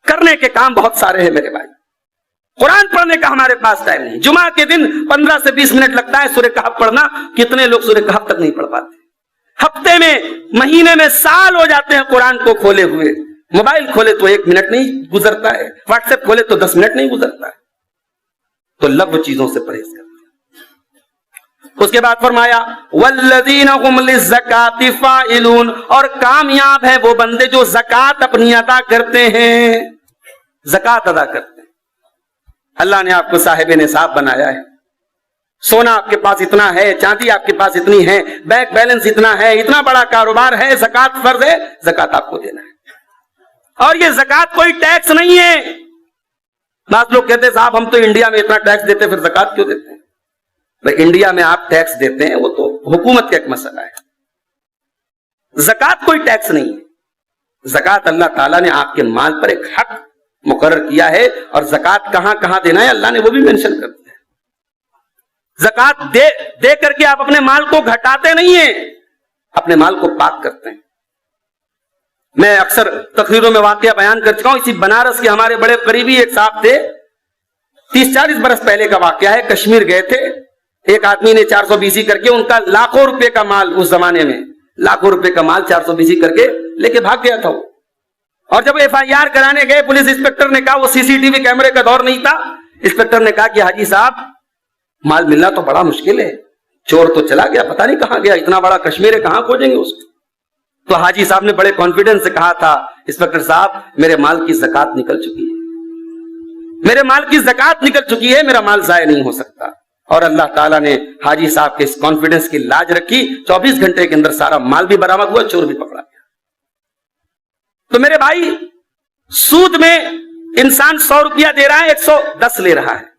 کرنے کے کام بہت سارے ہیں میرے بھائی. قرآن پڑھنے کا ہمارے پاس ٹائم نہیں. جمعہ کے دن 15 سے 20 منٹ لگتا ہے سورہ کہف پڑھنا. کتنے لوگ سورہ کہف تک نہیں پڑھ پاتے؟ ہفتے میں, مہینے میں, سال ہو جاتے ہیں قرآن کو کھولے ہوئے, موبائل کھولے تو 1 منٹ نہیں گزرتا ہے, واٹس ایپ کھولے تو 10 منٹ نہیں گزرتا ہے. تو لغو چیزوں سے پرہیز کرتے ہیں. اس کے بعد فرمایا والذین هم للزکاۃ فاعلون, اور کامیاب ہے وہ بندے جو زکات اپنی ادا کرتے ہیں, زکات ادا کرتے ہیں. اللہ نے آپ کو صاحب نصاب بنایا ہے, سونا آپ کے پاس اتنا ہے, چاندی آپ کے پاس اتنی ہے, بینک بیلنس اتنا ہے, اتنا بڑا کاروبار ہے, زکات فرض ہے, زکات آپ کو دینا ہے. اور یہ زکات کوئی ٹیکس نہیں ہے. بعض لوگ کہتے ہیں صاحب ہم تو انڈیا میں اتنا ٹیکس دیتے پھر زکات کیوں دیتے ہیں؟ بھائی انڈیا میں آپ ٹیکس دیتے ہیں وہ تو حکومت کا ایک مسئلہ ہے, زکات کوئی ٹیکس نہیں ہے. زکات اللہ تعالیٰ نے آپ کے مال پر ایک حق مقرر کیا ہے, اور زکات کہاں کہاں دینا ہے اللہ نے وہ بھی مینشن کر دیا ہے. زکات دے کر کے آپ اپنے مال کو گھٹاتے نہیں ہیں, اپنے مال کو پاک کرتے ہیں. میں اکثر تقریروں میں واقعہ بیان کر چکا ہوں. اسی بنارس کے ہمارے بڑے قریبی ایک صاحب تھے, 30-40 برس پہلے کا واقعہ ہے. کشمیر گئے تھے, ایک آدمی نے 420 کر کے, ان کا لاکھوں روپے کا مال, اس زمانے میں لاکھوں روپے کا مال 420 کر کے لے کے بھاگ گیا تھا وہ. اور جب FIR کرانے گئے پولیس انسپکٹر نے کہا, وہ CCTV کیمرے کا دور نہیں تھا, انسپکٹر نے کہا کہ حاجی صاحب مال ملنا تو بڑا مشکل ہے, چور تو چلا گیا, پتہ نہیں کہاں گیا, اتنا بڑا کشمیر ہے کہاں کھوجیں گے اس کو. تو حاجی صاحب نے بڑے کانفیڈنس سے کہا تھا انسپکٹر صاحب میرے مال کی زکات نکل چکی ہے, میرے مال کی زکات نکل چکی ہے, میرا مال ضائع نہیں ہو سکتا. اور اللہ تعالیٰ نے حاجی صاحب کے اس کانفیڈنس کی لاج رکھی, 24 گھنٹے کے اندر سارا مال بھی برآمد ہوا, چور بھی پکڑا گیا. تو میرے بھائی سود میں انسان 100 روپیہ دے رہا ہے, 110 لے رہا ہے.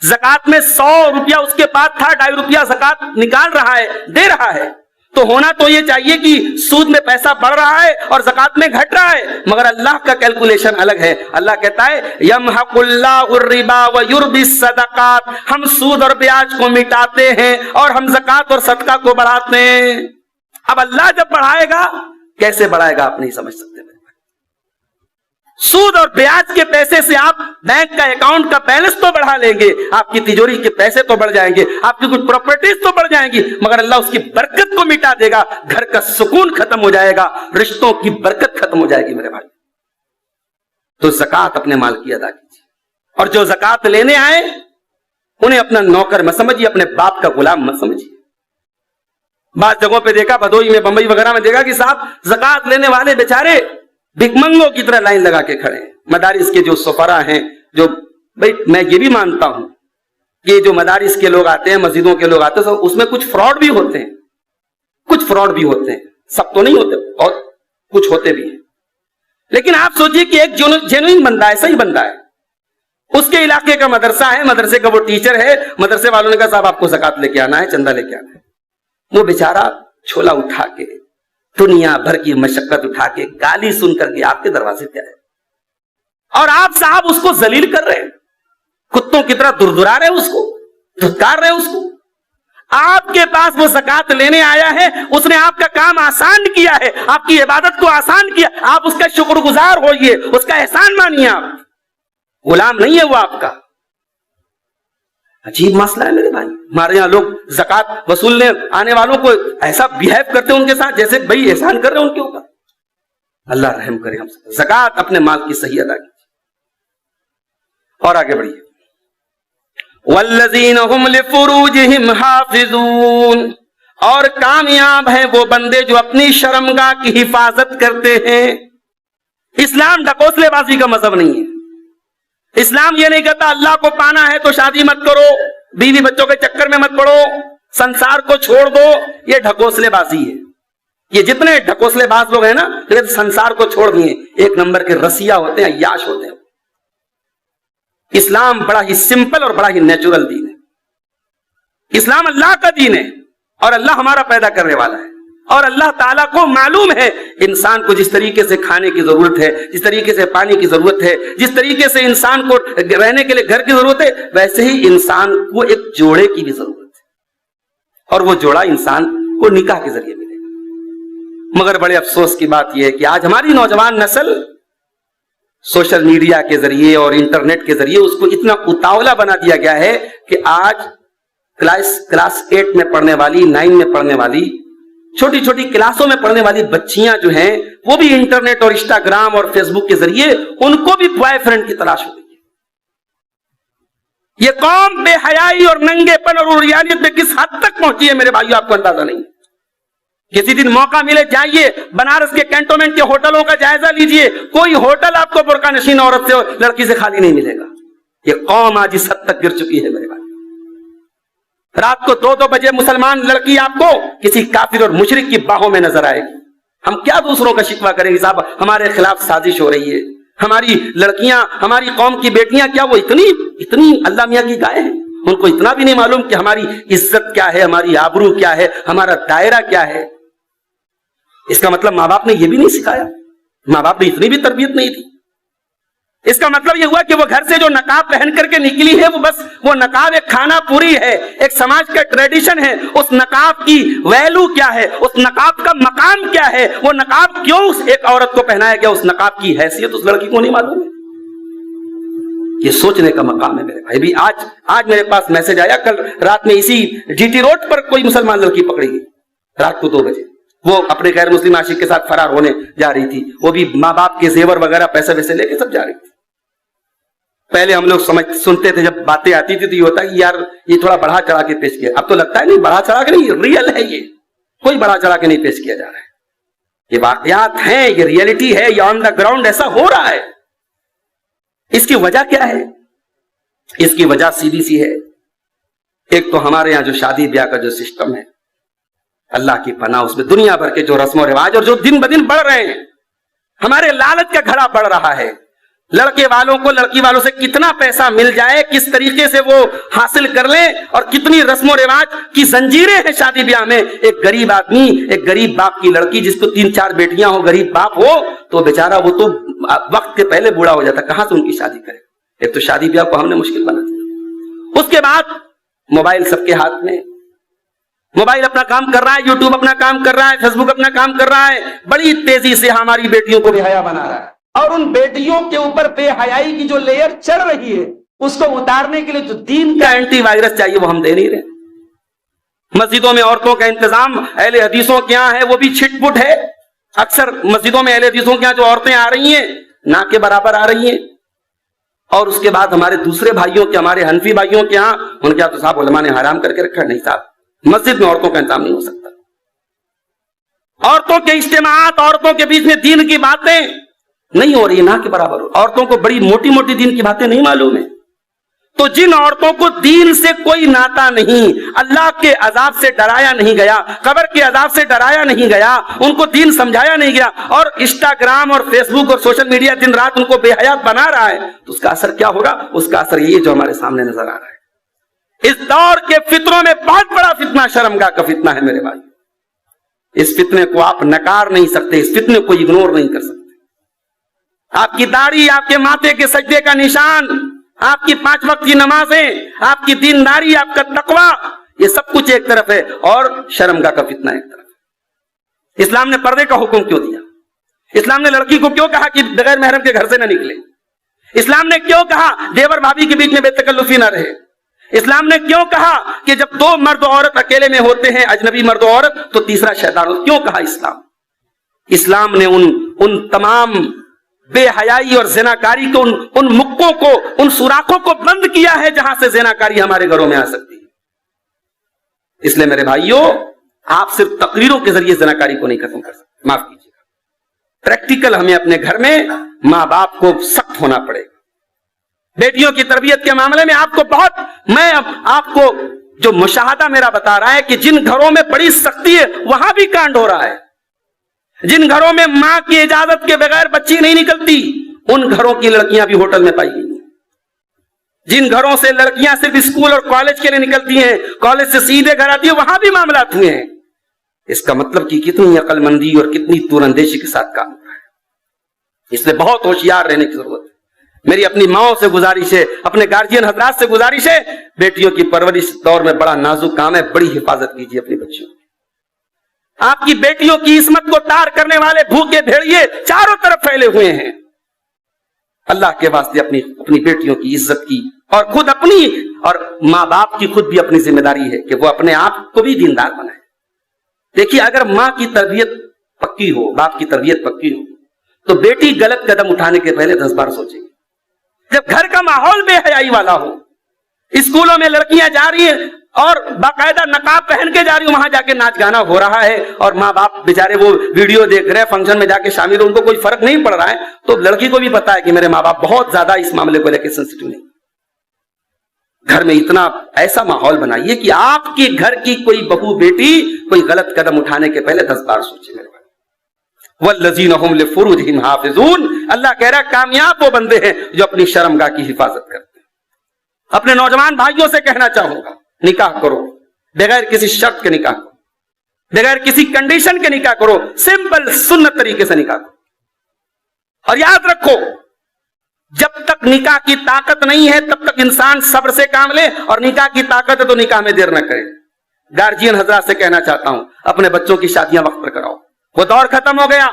زکات میں 100 روپیہ اس کے پاس تھا, 2.5 روپیہ زکات نکال رہا ہے, دے رہا ہے. تو ہونا تو یہ چاہیے کہ سود میں پیسہ بڑھ رہا ہے اور زکات میں گھٹ رہا ہے, مگر اللہ کا کیلکولیشن الگ ہے. اللہ کہتا ہے یمحق اللہ الربا ویربی الصدقات, ہم سود اور بیاج کو مٹاتے ہیں اور ہم زکات اور صدقہ کو بڑھاتے ہیں. اب اللہ جب بڑھائے گا کیسے بڑھائے گا آپ نہیں سمجھ سکتے. سود اور بیاج کے پیسے سے آپ بینک کا اکاؤنٹ کا بیلنس تو بڑھا لیں گے, آپ کی تجوری کے پیسے تو بڑھ جائیں گے, آپ کی کچھ پراپرٹیز تو بڑھ جائیں گی, مگر اللہ اس کی برکت کو مٹا دے گا, گھر کا سکون ختم ہو جائے گا, رشتوں کی برکت ختم ہو جائے گی میرے بھائی. تو زکات اپنے مال کی ادا کیجیے, اور جو زکات لینے آئے انہیں اپنا نوکر مت سمجھیے, اپنے باپ کا غلام مت سمجھیے. بعض جگہوں پہ دیکھا, بدوئی میں, بمبئی وغیرہ میں دیکھا کہ صاحب زکات لینے والے بیچارے بھکمنگوں کی طرح لائن لگا کے کھڑے ہیں. مدارس کے جو سفرا ہیں, جو بھائی میں یہ بھی مانتا ہوں کہ جو مدارس کے لوگ آتے ہیں, مسجدوں کے لوگ آتے ہیں, اس میں کچھ فراڈ بھی ہوتے ہیں, کچھ فراڈ بھی ہوتے ہیں, سب تو نہیں ہوتے, اور کچھ ہوتے بھی ہیں. لیکن آپ سوچئے کہ ایک جینوئن بندہ ہے, صحیح بندہ ہے, اس کے علاقے کا مدرسہ ہے, مدرسے کا وہ ٹیچر ہے, مدرسے والوں نے کہا صاحب آپ کو زکات لے کے آنا ہے, چندہ لے کے آنا ہے. وہ بیچارہ چھولا اٹھا کے, دنیا بھر کی مشقت اٹھا کے, گالی سن کر کے آپ کے دروازے پہ آئے, اور آپ صاحب اس کو ذلیل کر رہے ہیں, کتوں کی طرح دردرا رہے ہیں, اس کو دھتکار رہے ہیں. اس کو آپ کے پاس وہ زکات لینے آیا ہے, اس نے آپ کا کام آسان کیا ہے, آپ کی عبادت کو آسان کیا, آپ اس کا شکر گزار ہوئیے, اس کا احسان مانیے. آپ غلام نہیں ہے وہ آپ کا. عجیب مسئلہ ہے میرے بھائی. ہمارے یہاں لوگ زکات وصولنے آنے والوں کو ایسا بیہیو کرتے ہیں ان کے ساتھ جیسے بھائی احسان کر رہے ہیں ان کے اوپر. اللہ رحم کرے ہم سے. زکات اپنے مال کی صحیح ادا کیجیے. اور آگے بڑھیے. والذین هم لفروجہم حافظون, اور کامیاب ہیں وہ بندے جو اپنی شرمگاہ کی حفاظت کرتے ہیں. اسلام ڈھکوسلے بازی کا مذہب نہیں ہے. اسلام یہ نہیں کہتا اللہ کو پانا ہے تو شادی مت کرو, بیوی بچوں کے چکر میں مت پڑو, سنسار کو چھوڑ دو. یہ ڈھکوسلے بازی ہے. یہ جتنے ڈھکوسلے باز لوگ ہیں نا, سنسار کو چھوڑ دیے, ایک نمبر کے رسیا ہوتے ہیں, عیاش ہوتے ہیں. اسلام بڑا ہی سمپل اور بڑا ہی نیچرل دین ہے. اسلام اللہ کا دین ہے, اور اللہ ہمارا پیدا کرنے والا ہے, اور اللہ تعالیٰ کو معلوم ہے انسان کو جس طریقے سے کھانے کی ضرورت ہے, جس طریقے سے پانی کی ضرورت ہے, جس طریقے سے انسان کو رہنے کے لیے گھر کی ضرورت ہے, ویسے ہی انسان کو ایک جوڑے کی بھی ضرورت ہے, اور وہ جوڑا انسان کو نکاح کے ذریعے ملے گا. مگر بڑے افسوس کی بات یہ ہے کہ آج ہماری نوجوان نسل سوشل میڈیا کے ذریعے اور انٹرنیٹ کے ذریعے اس کو اتنا اتاولا بنا دیا گیا ہے کہ آج کلاس 8 میں پڑھنے والی, 9 میں پڑھنے والی چھوٹی چھوٹی کلاسوں میں پڑھنے والی بچیاں جو ہیں وہ بھی انٹرنیٹ اور انسٹاگرام اور فیس بک کے ذریعے ان کو بھی بوائے فرینڈ کی تلاش ہو گئی ہے. یہ قوم بے حیائی اور ننگے پن اور عریانیت میں کس حد تک پہنچی ہے میرے بھائیو، آپ کو اندازہ نہیں. کسی دن موقع ملے جائیے بنارس کے کینٹونمنٹ کے ہوٹلوں کا جائزہ لیجئے، کوئی ہوٹل آپ کو برقع نشین عورت سے اور لڑکی سے خالی نہیں ملے گا. یہ قوم آج اس حد تک گر چکی ہے میرے بھائی. رات کو 2-2 بجے مسلمان لڑکی آپ کو کسی کافر اور مشرک کی باہوں میں نظر آئے گی. ہم کیا دوسروں کا شکوہ کریں گے صاحب ہمارے خلاف سازش ہو رہی ہے، ہماری لڑکیاں ہماری قوم کی بیٹیاں کیا وہ اتنی اللہ میاں کی گائے ہیں؟ ان کو اتنا بھی نہیں معلوم کہ ہماری عزت کیا ہے، ہماری آبرو کیا ہے، ہمارا دائرہ کیا ہے. اس کا مطلب ماں باپ نے یہ بھی نہیں سکھایا، ماں باپ نے اتنی بھی تربیت نہیں دی. اس کا مطلب یہ ہوا کہ وہ گھر سے جو نقاب پہن کر کے نکلی ہے وہ نقاب ایک کھانا پوری ہے، ایک سماج کا ٹریڈیشن ہے. اس نقاب کی ویلو کیا ہے، اس نقاب کا مقام کیا ہے، وہ نقاب کیوں ایک عورت کو پہنایا گیا، اس نقاب کی حیثیت اس لڑکی کو نہیں معلوم ہے. یہ سوچنے کا مقام ہے میرے بھائی. بھی آج میرے پاس میسج آیا، کل رات میں اسی جی ٹی روڈ پر کوئی مسلمان لڑکی پکڑی گئی رات کو 2 بجے. وہ اپنے غیر مسلم عاشق کے ساتھ فرار ہونے جا رہی تھی، وہ بھی ماں باپ کے زیور وغیرہ پیسے ویسے لے کے سب جا رہی تھی. پہلے ہم لوگ سنتے تھے جب باتیں آتی تھی تو یہ ہوتا ہے یار یہ تھوڑا بڑھا چڑھا کے پیش کیا. اب تو لگتا ہے نہیں بڑھا چڑھا کے نہیں، ریئل ہے، یہ کوئی بڑھا چڑھا کے نہیں پیش کیا جا رہا ہے. یہ واقعات ہیں، یہ ریئلٹی ہے، یہ آن دا گراؤنڈ ایسا ہو رہا ہے. اس کی وجہ کیا ہے؟ اس کی وجہ سیدھی سی ہے. ایک تو ہمارے یہاں جو شادی بیاہ کا جو سسٹم ہے، اللہ کی پناہ، اس میں دنیا بھر کے جو رسم و رواج اور جو دن بدن بڑھ رہے ہیں. ہمارے لالچ کا گھڑا بڑھ رہا ہے. لڑکے والوں کو لڑکی والوں سے کتنا پیسہ مل جائے، کس طریقے سے وہ حاصل کر لیں، اور کتنی رسم و رواج کی زنجیریں ہیں شادی بیاہ میں. ایک غریب آدمی، ایک غریب باپ کی لڑکی جس کو 3-4 بیٹیاں ہو، غریب باپ ہو، تو بیچارہ وہ تو وقت کے پہلے بوڑھا ہو جاتا، کہاں سے ان کی شادی کرے. ایک تو شادی بیاہ کو ہم نے مشکل بنا دیا. اس کے بعد موبائل سب کے ہاتھ میں، موبائل اپنا کام کر رہا ہے، یوٹیوب اپنا کام کر رہا ہے، فیس بک اپنا کام کر رہا ہے، بڑی تیزی سے ہماری بیٹیوں کو بے حیا بنا رہا ہے. اور ان بیٹیوں کے اوپر بے حیائی کی جو لیئر چڑھ رہی ہے اس کو اتارنے کے لیے جو دین کا اینٹی وائرس چاہیے وہ ہم دے نہیں رہے. مسجدوں میں عورتوں کا انتظام اہل حدیثوں کے یہاں ہے وہ بھی چھٹ پٹ ہے. اکثر مسجدوں میں اہل حدیثوں کے یہاں جو عورتیں آ رہی ہیں نہ کے برابر آ رہی ہیں. اور اس کے بعد ہمارے دوسرے بھائیوں کے، ہمارے حنفی بھائیوں کے یہاں، ان کے یہاں تو صاحب علماء نے حرام کر کے رکھا. نہیں صاحب، مسجد میں عورتوں کا انتظام نہیں ہو سکتا. عورتوں کے اجتماعات، عورتوں کے بیچ میں دین کی باتیں نہیں ہو رہی، نہ کے برابر. عورتوں کو بڑی موٹی موٹی دین کی باتیں نہیں معلوم ہیں. تو جن عورتوں کو دین سے کوئی ناتا نہیں، اللہ کے عذاب سے ڈرایا نہیں گیا، قبر کے عذاب سے ڈرایا نہیں گیا، ان کو دین سمجھایا نہیں گیا، اور انسٹاگرام اور فیس بک اور سوشل میڈیا دن رات ان کو بے حیات بنا رہا ہے، تو اس کا اثر کیا ہوگا؟ اس کا اثر یہ جو ہمارے سامنے نظر آ رہا ہے. اس دور کے فتنوں میں بہت بڑا فتنہ شرمگاہ کا فتنہ ہے میرے بھائی. اس فتنے کو آپ نکار نہیں سکتے، اس فتنے کو اگنور نہیں کر سکتے. آپ کی داڑھی، آپ کے ماتھے کے سجدے کا نشان، آپ کی 5 وقت کی نمازیں، آپ کی دینداری، آپ کا تقوی، یہ سب کچھ ایک طرف ہے، اور شرمگاہ کا فتنہ ایک طرف ہے. اسلام نے پردے کا حکم کیوں دیا؟ اسلام نے لڑکی کو کیوں کہا کہ بغیر محرم کے گھر سے نہ نکلے؟ اسلام نے کیوں کہا دیور بھابھی کے بیچ میں بے تکلفی نہ رہے؟ اسلام نے کیوں کہا کہ جب 2 مرد و عورت اکیلے میں ہوتے ہیں، اجنبی مرد و عورت، تو تیسرا شیطان ہوتا؟ کیوں کہا اسلام نے ان تمام بے حیائی اور زناکاری کو، ان مکوں کو، ان سوراخوں کو بند کیا ہے جہاں سے زناکاری ہمارے گھروں میں آ سکتی ہے. اس لیے میرے بھائیوں، آپ صرف تقریروں کے ذریعے زناکاری کو نہیں ختم کر سکتے، معاف کیجیے گا. پریکٹیکل ہمیں اپنے گھر میں ماں باپ کو سخت ہونا پڑے گا. بیٹیوں کی تربیت کے معاملے میں میں آپ کو جو مشاہدہ میرا بتا رہا ہے کہ جن گھروں میں بڑی سختی ہے وہاں بھی کانڈ ہو رہا ہے. جن گھروں میں ماں کی اجازت کے بغیر بچی نہیں نکلتی، ان گھروں کی لڑکیاں بھی ہوٹل میں پائی گئی ہیں. جن گھروں سے لڑکیاں صرف اسکول اور کالج کے لیے نکلتی ہیں، کالج سے سیدھے گھر آتی ہیں، وہاں بھی معاملات ہوئے ہیں. اس کا مطلب کہ کتنی عقل مندی اور کتنی دور اندیشی کے ساتھ کام ہو رہا ہے. اس لیے بہت ہوشیار رہنے کی ضرورت ہے. میری اپنی ماؤں سے گزارش ہے، اپنے گارجین حضرات سے گزارش ہے، بیٹیوں کی پرورش دور میں بڑا نازک کام ہے، بڑی حفاظت کیجیے اپنی بچیوں کی. آپ کی بیٹیوں کی عصمت کو تار کرنے والے بھوکے بھیڑیے چاروں طرف پھیلے ہوئے ہیں. اللہ کے واسطے اپنی بیٹیوں کی عزت کی، اور خود اپنی اور ماں باپ کی خود بھی اپنی ذمہ داری ہے کہ وہ اپنے آپ کو بھی دیندار بنائے. دیکھیے اگر ماں کی تربیت پکی ہو, باپ کی تربیت پکی ہو, تو بیٹی غلط قدم اٹھانے کے پہلے 10 بار سوچے گی. جب گھر کا ماحول بے حیائی والا ہو, اسکولوں میں لڑکیاں جا رہی ہیں اور باقاعدہ نقاب پہن کے جا رہی ہوں, وہاں جا کے ناچ گانا ہو رہا ہے اور ماں باپ بیچارے وہ ویڈیو دیکھ رہے ہیں, فنکشن میں جا کے شامل, ان کو کوئی فرق نہیں پڑ رہا ہے, تو لڑکی کو بھی پتا ہے کہ میرے ماں باپ بہت زیادہ اس معاملے کو لے کے سینسٹیو نہیں. گھر میں اتنا ایسا ماحول بنائیے کہ آپ کے گھر کی کوئی بہو بیٹی کوئی غلط قدم اٹھانے کے پہلے 10 بار سوچے. میرے بھائی, والذین هم لفروجہم حافظون, اللہ کہہ رہا ہے کامیاب وہ بندے ہیں جو اپنی شرمگاہ کی حفاظت کرتے ہیں. اپنے نوجوان بھائیوں سے کہنا چاہوں گا, نکاح کرو بغیر کسی شرط کے, نکاح کرو بغیر کسی کنڈیشن کے, نکاح کرو سمپل سنت طریقے سے نکاح کرو. اور یاد رکھو جب تک نکاح کی طاقت نہیں ہے تب تک انسان صبر سے کام لے, اور نکاح کی طاقت ہے تو نکاح میں دیر نہ کرے. گارجین حضرات سے کہنا چاہتا ہوں اپنے بچوں کی شادیاں وقت پر کراؤ. وہ دور ختم ہو گیا,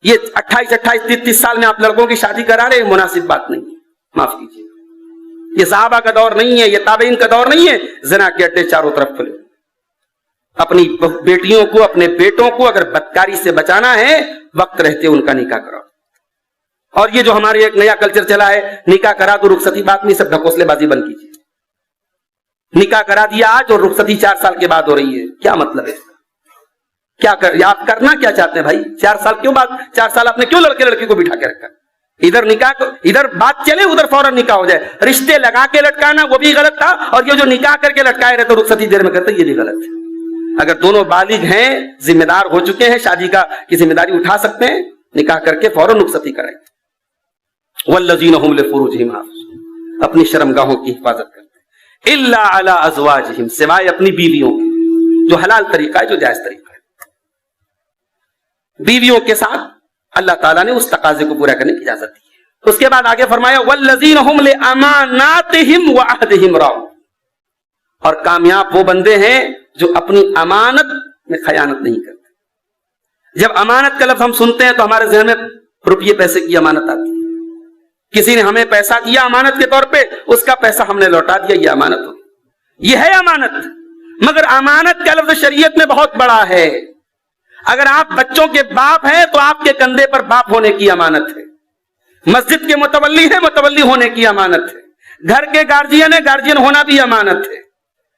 یہ 28, 30 سال میں آپ لڑکوں کی شادی کرا رہے ہیں, مناسب بات نہیں ہے, معاف کیجیے. یہ صحابہ کا دور نہیں ہے, یہ تابعین کا دور نہیں ہے. زنا کے اڈے چاروں طرف کھلے. اپنی بیٹیوں کو, اپنے بیٹوں کو اگر بدکاری سے بچانا ہے وقت رہتے ان کا نکاح کراؤ. اور یہ جو ہمارے ایک نیا کلچر چلا ہے, نکاح کرا تو رخصتی بات نہیں, سب ڈھکوسلے بازی بند کیجیے. نکاح کرا دیا آج اور رخصتی 4 سال کے بعد ہو رہی ہے, کیا مطلب ہے؟ کیا آپ کرنا کیا چاہتے ہیں بھائی؟ 4 سال کیوں بعد, 4 سال آپ نے کیوں لڑکے لڑکی کو بٹھا کے رکھا؟ ادھر نکاح, ادھر بات چلے ادھر فوراً نکاح ہو جائے. رشتے لگا کے لٹکانا وہ بھی غلط تھا, اور یہ جو نکاح کر کے لٹکائے رہتے رخصتی دیر میں کرتے, یہ بھی غلط ہے. اگر دونوں بالغ ہیں, ذمہ دار ہو چکے ہیں, شادی کا کی ذمہ داری اٹھا سکتے ہیں, نکاح کر کے فوراً رخصتی کرائیں. والذین هم لفروجہم حافظون, اپنی شرمگاہوں کی حفاظت کرتے ہیں. الا علی ازواجہم, سوائے اپنی بیویوں کے, جو حلال طریقہ ہے, جو جائز طریقہ ہے. بیویوں کے ساتھ اللہ تعالیٰ نے اس تقاضے کو پورا کرنے کی اجازت دی ہے. اس کے بعد آگے فرمایا والذین هم لاماناتہم وعہدہم راعون, اور کامیاب وہ بندے ہیں جو اپنی امانت میں خیانت نہیں کرتے. جب امانت کا لفظ ہم سنتے ہیں تو ہمارے ذہن میں روپیے پیسے کی امانت آتی ہے. کسی نے ہمیں پیسہ دیا امانت کے طور پہ, اس کا پیسہ ہم نے لوٹا دیا, یہ امانت ہوگی, یہ ہے امانت. مگر امانت کا لفظ شریعت میں بہت بڑا ہے. اگر آپ بچوں کے باپ ہیں تو آپ کے کندھے پر باپ ہونے کی امانت ہے. مسجد کے متولی ہیں, متولی ہونے کی امانت ہے. گھر کے گارجین ہیں, گارجین ہونا بھی امانت ہے.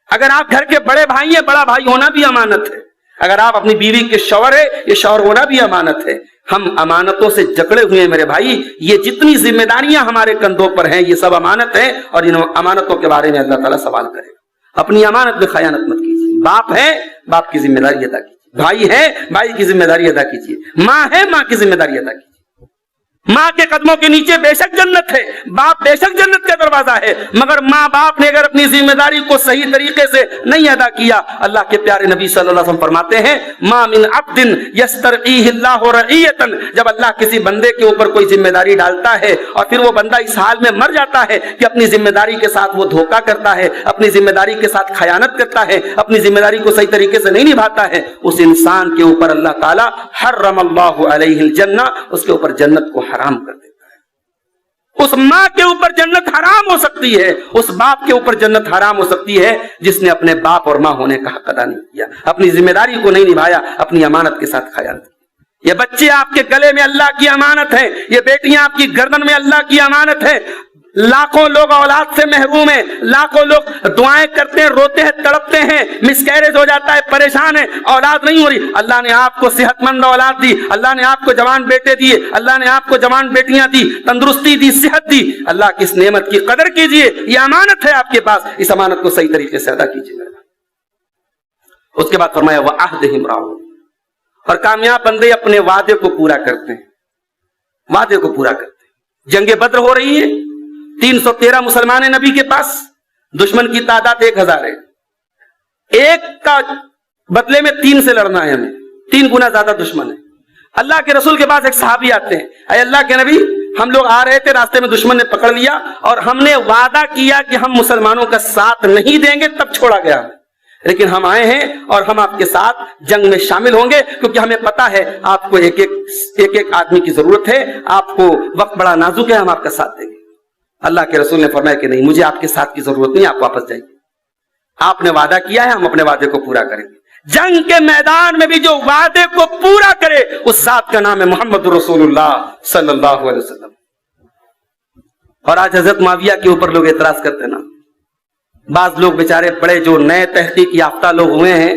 اگر آپ گھر کے بڑے بھائی ہیں, بڑا بھائی ہونا بھی امانت ہے. اگر آپ اپنی بیوی کے شوہر ہیں, یہ شوہر ہونا بھی امانت ہے. ہم امانتوں سے جکڑے ہوئے ہیں میرے بھائی. یہ جتنی ذمہ داریاں ہمارے کندھوں پر ہیں یہ سب امانت ہیں, اور ان امانتوں کے بارے میں اللہ تعالیٰ سوال کرے گا. اپنی امانت میں خیانت مت کیجیے. باپ ہے, باپ کی ذمہ داری ادا کیجیے. بھائی ہے, بھائی کی ذمہ داری ادا کیجیے. ماں ہے, ماں کی ذمہ داری ادا کیجیے. ماں کے قدموں کے نیچے بے شک جنت ہے, باپ بے شک جنت کا دروازہ ہے, مگر ماں باپ نے اگر اپنی ذمہ داری کو صحیح طریقے سے نہیں ادا کیا, اللہ کے پیارے نبی صلی اللہ علیہ وسلم فرماتے ہیں ما من عبد یسترعیہ اللہ رعیۃ, جب اللہ کسی بندے کے اوپر کوئی ذمہ داری ڈالتا ہے اور پھر وہ بندہ اس حال میں مر جاتا ہے کہ اپنی ذمہ داری کے ساتھ وہ دھوکہ کرتا ہے, اپنی ذمہ داری کے ساتھ خیانت کرتا ہے, اپنی ذمہ داری کو صحیح طریقے سے نہیں نبھاتا ہے, اس انسان کے اوپر اللہ تعالیٰ حرم اللہ علیہ الجنہ, اس کے اوپر جنت کو حرام کر دیتا ہے. اس ماں کے اوپر جنت حرام ہو سکتی ہے, اس باپ کے اوپر جنت حرام ہو سکتی ہے جس نے اپنے باپ اور ماں ہونے کا حق ادا نہیں کیا, اپنی ذمہ داری کو نہیں نبھایا, اپنی امانت کے ساتھ خیانت کی. یہ بچے آپ کے گلے میں اللہ کی امانت ہے, یہ بیٹیاں آپ کی گردن میں اللہ کی امانت ہے. لاکھوں لوگ اولاد سے محروم ہیں, لاکھوں لوگ دعائیں کرتے ہیں, روتے ہیں, تڑپتے ہیں, مسکیریج ہو جاتا ہے, پریشان ہے, اولاد نہیں ہو رہی. اللہ نے آپ کو صحت مند اولاد دی, اللہ نے آپ کو جوان بیٹے دیے, اللہ نے آپ کو جوان بیٹیاں دی, تندرستی دی, صحت دی. اللہ کی اس نعمت کی قدر کیجئے, یہ امانت ہے آپ کے پاس, اس امانت کو صحیح طریقے سے ادا کیجئے. اس کے بعد فرمایا وعہدہم راعون, اور کامیاب بندے اپنے وعدے کو پورا کرتے ہیں, وعدے کو پورا کرتے ہیں. جنگ بدر ہو رہی ہے, 313 مسلمان ہیں نبی کے پاس, دشمن کی تعداد 1000 ہے. ایک کا بدلے میں 3 سے لڑنا ہے ہمیں, 3 گنا زیادہ دشمن ہے. اللہ کے رسول کے پاس ایک صحابی آتے ہیں, اے اللہ کے نبی, ہم لوگ آ رہے تھے, راستے میں دشمن نے پکڑ لیا اور ہم نے وعدہ کیا کہ ہم مسلمانوں کا ساتھ نہیں دیں گے, تب چھوڑا گیا, لیکن ہم آئے ہیں اور ہم آپ کے ساتھ جنگ میں شامل ہوں گے, کیونکہ ہمیں پتا ہے آپ کو ایک ایک آدمی کی ضرورت ہے, آپ کو وقت بڑا نازک ہے, ہم آپ کا ساتھ دیں گے. اللہ کے رسول نے فرمایا کہ نہیں, مجھے آپ کے ساتھ کی ضرورت نہیں, آپ واپس جائیے. آپ نے وعدہ کیا ہے, ہم اپنے وعدے کو پورا کریں گے. جنگ کے میدان میں بھی جو وعدے کو پورا کرے اس ذات کا نام ہے محمد رسول اللہ صلی اللہ علیہ وسلم. اور آج حضرت معاویہ کے اوپر لوگ اعتراض کرتے ہیں نا. بعض لوگ بیچارے بڑے جو نئے تحقیق یافتہ لوگ ہوئے ہیں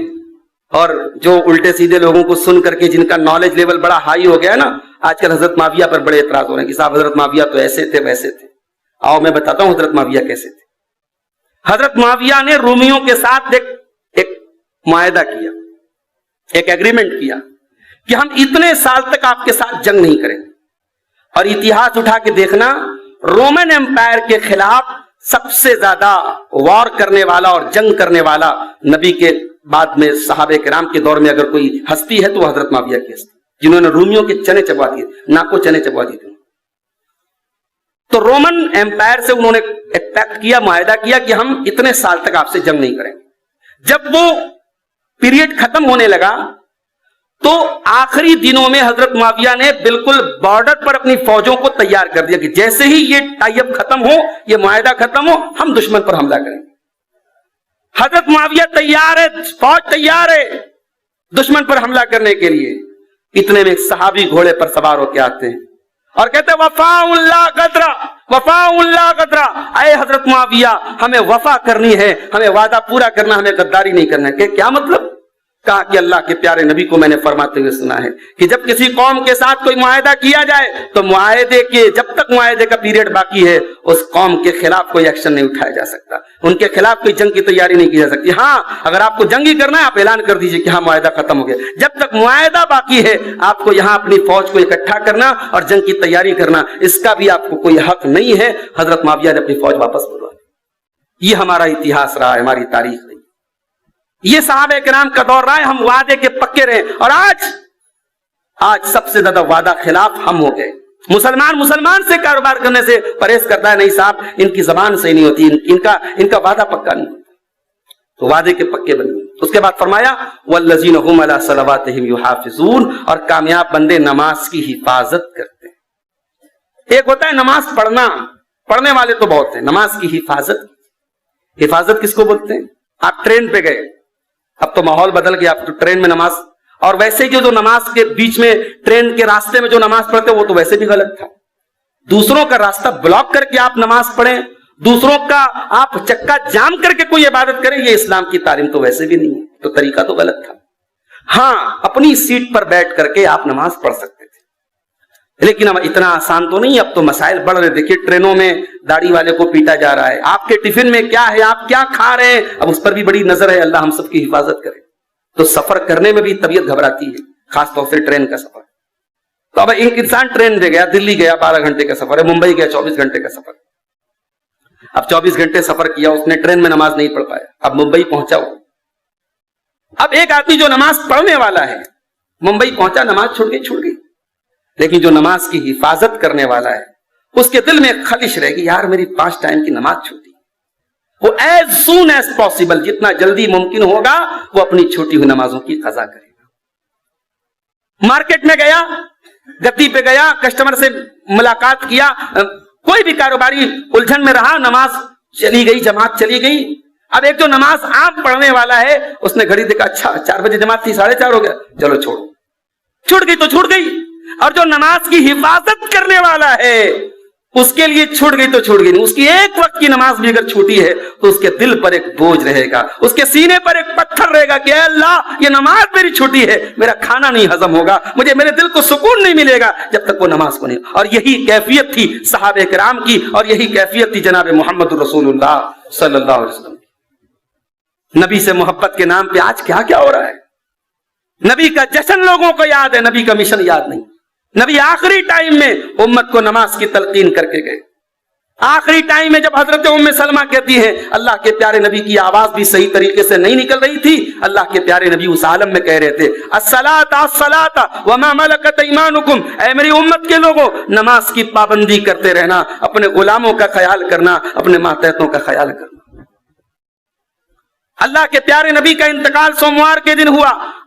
اور جو الٹے سیدھے لوگوں کو سن کر کے جن کا نالج لیول بڑا ہائی ہو گیا ہے نا, آج کل حضرت معاویہ پر بڑے اعتراض ہو رہے ہیں کہ صاحب حضرت معاویہ تو ایسے تھے ویسے تھے. آؤ میں بتاتا ہوں حضرت معاویہ کیسے تھے. حضرت معاویہ نے رومیوں کے ساتھ ایک معاہدہ کیا, ایک ایگریمنٹ کیا کہ ہم اتنے سال تک آپ کے ساتھ جنگ نہیں کریں گے. اور اتہاس اٹھا کے دیکھنا, رومن امپائر کے خلاف سب سے زیادہ وار کرنے والا اور جنگ کرنے والا نبی کے بعد میں صحابہ کرام کے دور میں اگر کوئی ہستی ہے تو وہ حضرت معاویہ کی ہستی, جنہوں نے رومیوں کے چنے چبا دیے, ناکو چنے چبا دیے تھے. تو رومن امپائر سے انہوں نے ایک پیکٹ کیا, معاہدہ کیا کہ ہم اتنے سال تک آپ سے جنگ نہیں کریں گے. جب وہ پیریڈ ختم ہونے لگا تو آخری دنوں میں حضرت معاویہ نے بالکل بارڈر پر اپنی فوجوں کو تیار کر دیا کہ جیسے ہی یہ ٹائی اپ ختم ہو, یہ معاہدہ ختم ہو, ہم دشمن پر حملہ کریں گے. حضرت معاویہ تیار ہے, فوج تیار ہے دشمن پر حملہ کرنے کے لیے. اتنے میں صحابی گھوڑے پر سوار ہو کے آتے ہیں اور کہتے ہیں وفاء اللہ قدرہ, وفاء اللہ قدرہ. اے حضرت معاویہ ہمیں وفا کرنی ہے, ہمیں وعدہ پورا کرنا, ہمیں غداری نہیں کرنا ہے. کہ کیا مطلب؟ کہا کہ اللہ کے پیارے نبی کو میں نے فرماتے ہوئے سنا ہے کہ جب کسی قوم کے ساتھ کوئی معاہدہ کیا جائے تو معاہدے کے جب تک معاہدے کا پیریڈ باقی ہے اس قوم کے خلاف کوئی ایکشن نہیں اٹھایا جا سکتا, ان کے خلاف کوئی جنگ کی تیاری نہیں کی جا سکتی. ہاں اگر آپ کو جنگ ہی کرنا ہے آپ اعلان کر دیجئے کہ ہاں معاہدہ ختم ہو گیا. جب تک معاہدہ باقی ہے آپ کو یہاں اپنی فوج کو اکٹھا کرنا اور جنگ کی تیاری کرنا, اس کا بھی آپ کو کوئی حق نہیں ہے. حضرت معاویہ نے اپنی فوج واپس بلوا دی. یہ ہمارا اتہاس رہا ہے, ہماری تاریخ رہی. یہ صحابہ کرام کا دور رہا ہے, ہم وعدے کے پکے رہے. اور آج سب سے زیادہ وعدہ خلاف ہم ہو گئے. مسلمان سے کاروبار کرنے سے پرہیز کرتا ہے, نہیں صاحب ان کی زبان صحیح نہیں ہوتی, ان کا وعدہ پکا نہیں ہوتا, تو وعدے کے پکے بن گئے. اس کے بعد فرمایا والذین هم علی صلواتہم یحافظون, اور کامیاب بندے نماز کی حفاظت کرتے ہیں. ایک ہوتا ہے نماز پڑھنا, پڑھنے والے تو بہت ہیں. نماز کی حفاظت, حفاظت کس کو بولتے ہیں؟ آپ ٹرین پہ گئے, اب تو ماحول بدل گیا, اب تو ٹرین میں نماز, اور ویسے ہی جو نماز کے بیچ میں ٹرین کے راستے میں جو نماز پڑھتے وہ تو ویسے بھی غلط تھا. دوسروں کا راستہ بلاک کر کے آپ نماز پڑھیں, دوسروں کا آپ چکا جام کر کے کوئی عبادت کریں, یہ اسلام کی تعلیم تو ویسے بھی نہیں ہے, تو طریقہ تو غلط تھا. ہاں اپنی سیٹ پر بیٹھ کر کے آپ نماز پڑھ سکتے تھے, لیکن اب اتنا آسان تو نہیں. اب تو مسائل بڑھ رہے. دیکھیے ٹرینوں میں داڑھی والے کو پیٹا جا رہا ہے, آپ کے ٹفن میں کیا ہے, آپ کیا کھا رہے ہیں, اب اس پر بھی بڑی نظر ہے. اللہ ہم سب کی حفاظت کرے. تو سفر کرنے میں بھی طبیعت گھبراتی ہے, خاص طور سے ٹرین کا سفر. تو اب ایک انسان ٹرین پہ گیا, دلی گیا 12 گھنٹے کا سفر ہے, ممبئی گیا 24 گھنٹے کا سفر. اب 24 گھنٹے سفر کیا, اس نے ٹرین میں نماز نہیں پڑھ پایا, اب ممبئی پہنچا ہو. اب ایک آدمی جو نماز پڑھنے والا ہے ممبئی پہنچا, نماز چھوڑ گئی, لیکن جو نماز کی حفاظت کرنے والا ہے اس کے دل میں ایک خلش رہے گی, یار میری 5 ٹائم کی نماز چھوٹی. وہ ایز سون ایز پاسبل, جتنا جلدی ممکن ہوگا وہ اپنی چھوٹی ہوئی نمازوں کی قضا کرے گا. مارکیٹ میں گیا, گدی پہ گیا, کسٹمر سے ملاقات کیا, کوئی بھی کاروباری الجھن میں رہا, نماز چلی گئی, جماعت چلی گئی. اب ایک جو نماز عام پڑھنے والا ہے اس نے گھڑی دیکھا, اچھا 4 بجے جماعت تھی, 4:30 ہو گیا, چلو چھوڑو, چھوٹ گئی تو چھوٹ گئی. اور جو نماز کی حفاظت کرنے والا ہے اس کے لیے چھوٹ گئی تو چھوٹ گئی نہیں. اس کی ایک وقت کی نماز بھی اگر چھوٹی ہے تو اس کے دل پر ایک بوجھ رہے گا, اس کے سینے پر ایک پتھر رہے گا کہ اے اللہ یہ نماز میری چھوٹی ہے, میرا کھانا نہیں ہضم ہوگا, مجھے میرے دل کو سکون نہیں ملے گا جب تک وہ نماز کو نہیں. اور یہی کیفیت تھی صحابہ کرام کی, اور یہی کیفیت تھی جناب محمد رسول اللہ صلی اللہ علیہ وسلم. نبی سے محبت کے نام پہ آج کیا کیا ہو رہا ہے. نبی کا جشن لوگوں کو یاد ہے, نبی کا مشن یاد نہیں. نبی آخری ٹائم میں امت کو نماز کی تلقین کر کے گئے. آخری ٹائم میں جب حضرت ام سلمہ کہتی ہیں اللہ کے پیارے نبی کی آواز بھی صحیح طریقے سے نہیں نکل رہی تھی, اللہ کے پیارے نبی اس عالم میں کہہ رہے تھے الصلاۃ الصلاۃ وما ملکت ایمانکم, اے میری امت کے لوگوں نماز کی پابندی کرتے رہنا, اپنے غلاموں کا خیال کرنا, اپنے ماتحتوں کا خیال کرنا. اللہ کے پیارے نبی کا انتقال سوموار کے دن ہوا.